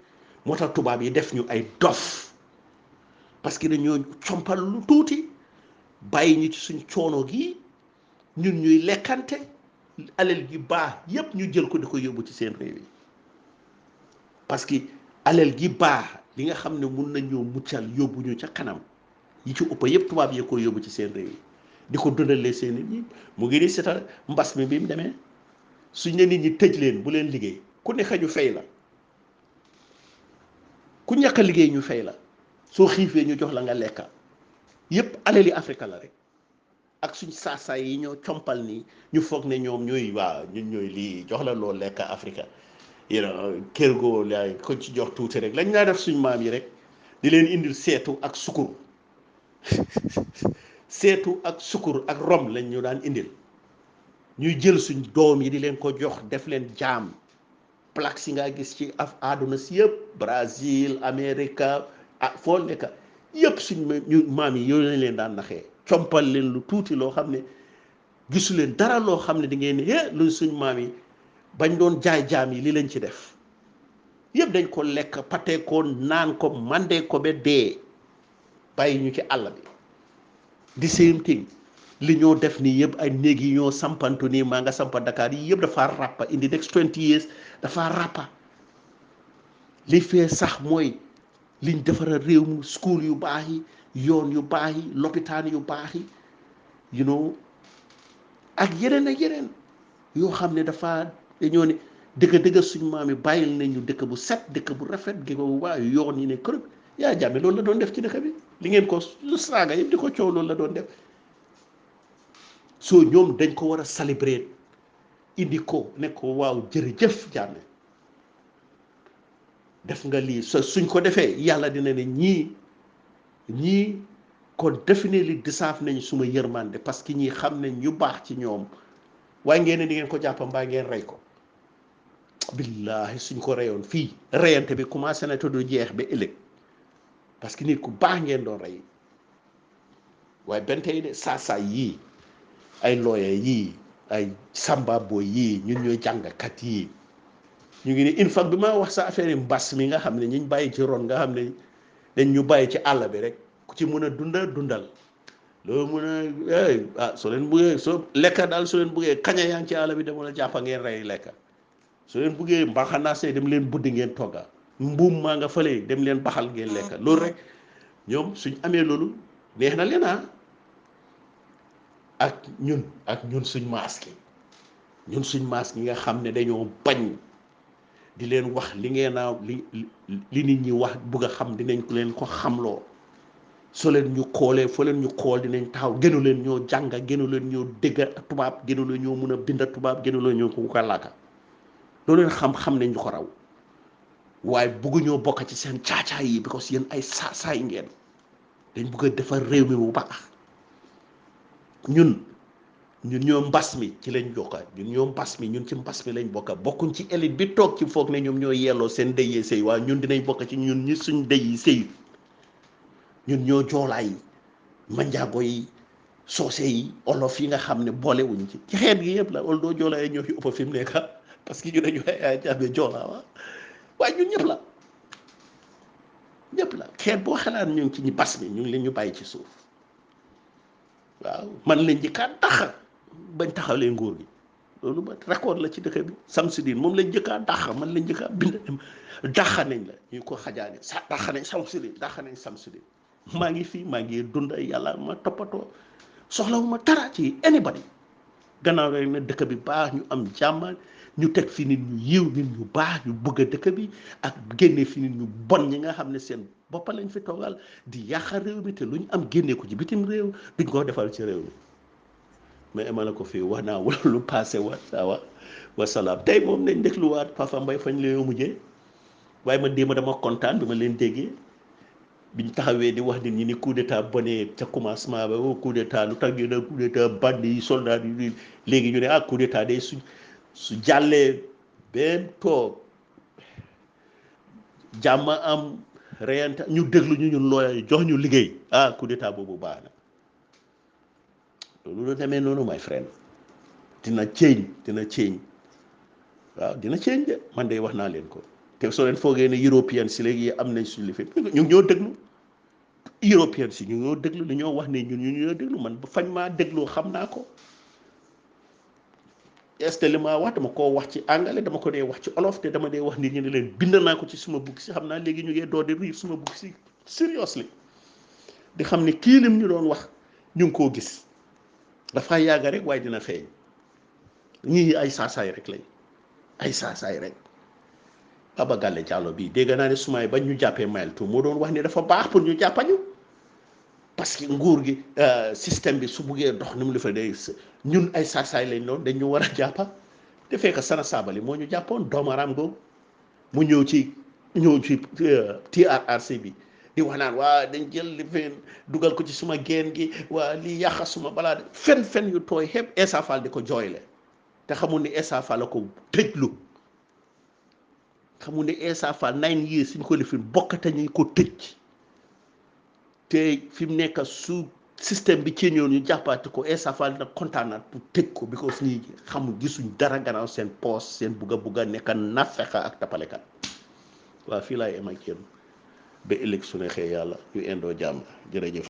moo tax tubaab yi def ñu ay dof parce que dañoo compal lu tuuti bàyyi ñu ci suñ coono gi ñun ñuy lekkante alal gi baax yépp ñu jël ko di ko yóbbu ci seen réew yi parce que alal gi baax li nga xam ne mun nañoo muccal yóbbu ñu ca kanam yi ci ëpp yépp tubaab yee ko yóbbu ci seen réew yi di ko dundalee seen nit ñi mu ngi ni seetal mbas mi bi mu demee suñ ne nit ñi tëj leen bu leen liggéey ku nekk ñu fay la ku ñàkk a liggéey ñu fay la soo xiifee ñu jox la nga lekka yépp alali Afrique la rek ak suñ saasaay yi ñoo compal nii ñu foog ne ñoom ñooy waaw ñun ñooy lii jox la loo lekka Afrique kër goo laay ko ci jox tuuti rek lañ naa def suñ maam yi rek di leen indil seetu ak sukur seetu ak sukur ak rom lañ ñu daan indil ñuy jël suñ doom yi di leen ko jox def leen jaam plaque si nga gis ci àdduna si yëpp Brésil Amérique ah foo nekk yëpp suñ maam yi yooyu lañ leen daan naxee compal leen lu tuuti loo xam ne gisu leen dara loo xam ne di ngeen ne lu suñ maam yi bañ doon jaay jaam yi li lañ ci def yëpp dañ ko lekk pate ko naan ko mandee ko ba dee bàyyi ñu ci àll bi di same thing li ñoo def nii yëpp ay néeg yi ñoo sampantu nii maa nga sampa Dakar yi yëpp dafa ràppa in the next 20 years dafa ràppa li fee sax mooy liñ defara réew mu school yu baax yi yoon yu baax yi lopitaan yu baax yi you know ak yeneen yoo xam ne dafa dañoo ne dëgg suñ maam yi bàyyil nañu dëkk bu set dëkk bu rafet gi ko waaye yoon yi ne kër yaa jàmme loolu la doon def ci dëkk bi li ngeen ko lu saaga yëpp di ko coow loolu la doon def soo ñoom dañ ko war a célébrer indi ko ne ko waaw jërëjëf jàmme def nga lii suñ ko defee yàlla dina ne ñii kon definitely deserve nañ suma yërmande parce que ñii xam nañ ñu baax ci ñoom waaye ngeen ne di ngeen ko jàpp mbaa ngeen rey ko billahi suñ ko reyoon fii reyante bi commencé na te du jeex ba ëllëg parce que nit ku baax ngeen doon rey waaye benn tey de saasaay yii ay looye yii ay sambabo yii ñun ñooy jàngkat yii ñu ngi ne in fact bi ma wax sa affaire yi mbas mi nga xam ne ñu bàyyi ci ron nga xam ne dañ ñu bàyyi ci àll bi rek ku ci mën a dundal loolu mën a soo leen buggee soo lekka daal soo leen buggee kaña yaa ngi ci àll bi dama la jàppa ngeen rey lekka soo leen buggee mbaxanaase dem leen buddi ngeen togga mbuum maa nga fële dem leen baxal ngeen lekka loolu rek ñoom suñ amee loolu neex na leen ak ñun suñ masque ñun suñ masque yi nga xam ne dañoo bañ di leen wax li ngeen a li nit ñi wax bugg a xam dinañ ko leen ko xamloo soo leen ñu xoolee foo leen ñu xool dinañ taxaw gënu leen ñoo jànga gënu leen ñoo dégga tubaab gënu leen ñoo mun a binda tubaab gënu leen ñoo ko làkka loolu leen xam nañ ñu ko raw waaye bugguñoo bokk ci seen caacaay yi because yéen ay saasaay ngeen dañ bugg a defar réew mi bu baax ñun ñoo mbas mi ci lañ jokka ñun ci mbas mi lañ bokka bokkuñ ci élite bi toog ci foog ne ñoom ñoo yelloo seen dëy yee sëy waaye ñun dinañ bokk ci ñun ñi suñ dëy yi sëy ñun ñoo joolaay yi manjaago yi soose yi olof yi nga xam ne boolewuñ ci xeet gi yëpp la ol doo joolaay ñoo fi ëpp fi mu nekk parce que ñu dañu ay jàmme joolaa wa waaye ñun ñëpp la xeet boo xalaat ñu ngi ci ñu mbas mi ñu ngi leen ñu bàyyi ci suuf waaw man lañ njëkkaat daxa bañ taxalee nguur gi loolu ba record la ci dëkk bi Samsudin moom lañ njëkkaat daxa man lañ njëkkaat bind daxa nañ la ñu ko xajaane sa daxa nañ Samsudin maa ngi fii maa ngi dund ay yàlla ma toppatoo soxlawuma dara ci anybody gannaaw rek ne dëkk bi baax ñu am jàmm ñu teg fi nit ñu yiw nit ñu baax ñu bëgg a dëkk bi ak génne fi nit ñu bon ñi nga xam ne seen boppa lañ fi toogal di yàqa réew mi te lu ñu am génne ko ci bitim réew duñ ko defal ci réew mi mais emale ko fii wax naa wala lu passé wa salaam tey moom nañ dégluwaat Papa Mbaye fañ la yoo mujjee waaye man démb dama kontaan bi ma leen déggee biñ taxawee di wax nit ñi ni coup d'état bonee ca commencement ba coup d'état lu tax ñu ne coup d'état bandi yi soldat yi léegi ñu ne coup d'état day su jàllee benn toog jàmm am reyanta ñu déglu ñu ñun looya jox ñu liggéey coup d'état boobu baax na loolu la demee noonu my friend dina change waaw dina change de man de wax naa leen ko te soo leen foogee ne européen si léegi am nañ suñu lifin ñu ñoo déglu européen si ñu ñoo déglu li ñoo wax ne ñun ñu ñoo déglu man ba fañ maa dégloo xam naa ko est li ma wax dama koo wax ci anglais dama ko dee wax ci olof te dama dee wax nit ñi ne leen bind naa ko ci suma bugg si xam naa léegi ñu ngee door di riir suma bugg si seriously di xam ne kii lim ñu doon wax ñu ngi koo gis dafa yàgg rek waaye dina feeñ ñii ay saasaay rek lañ ay saasaay rek Baba Gale Jallow bii dégg naa ne sumay bañ ñu jàppee Mile Two moo doon wax ne dafa baax pour ñu jàppañu parce que nguur gi système bi su buggee dox ni mu defa day ñun ay saasaay lañ doon dañ ñu war a jàppa te fekk Sana Sabally moo ñu jàppoon doomaraam googu mu ñëw ci TRRC bi di wax naan waa dañ jël li feen dugal ko ci suma geen gi waa li yàqa suma balaa de fen yu tooy xepp Essa Faal di ko jooyle te xamul ni Essa Faal la ko tëjlu xamul ni Essa Faal 9 years suñ ko lifin bokkate ñu ko tëj te fi mu nekk su système bi ci ñëw ñu jàppaati ko Essa Faal dina kontaanaat pour tëj ko because ñi xamul gisuñ dara gannaaw seen poos seen bugga nekka nafeqa ak tapalekat waaw fii laay em ak yéen ba ëllëg su neexee yàlla ñu indoo jàmm jërëjëf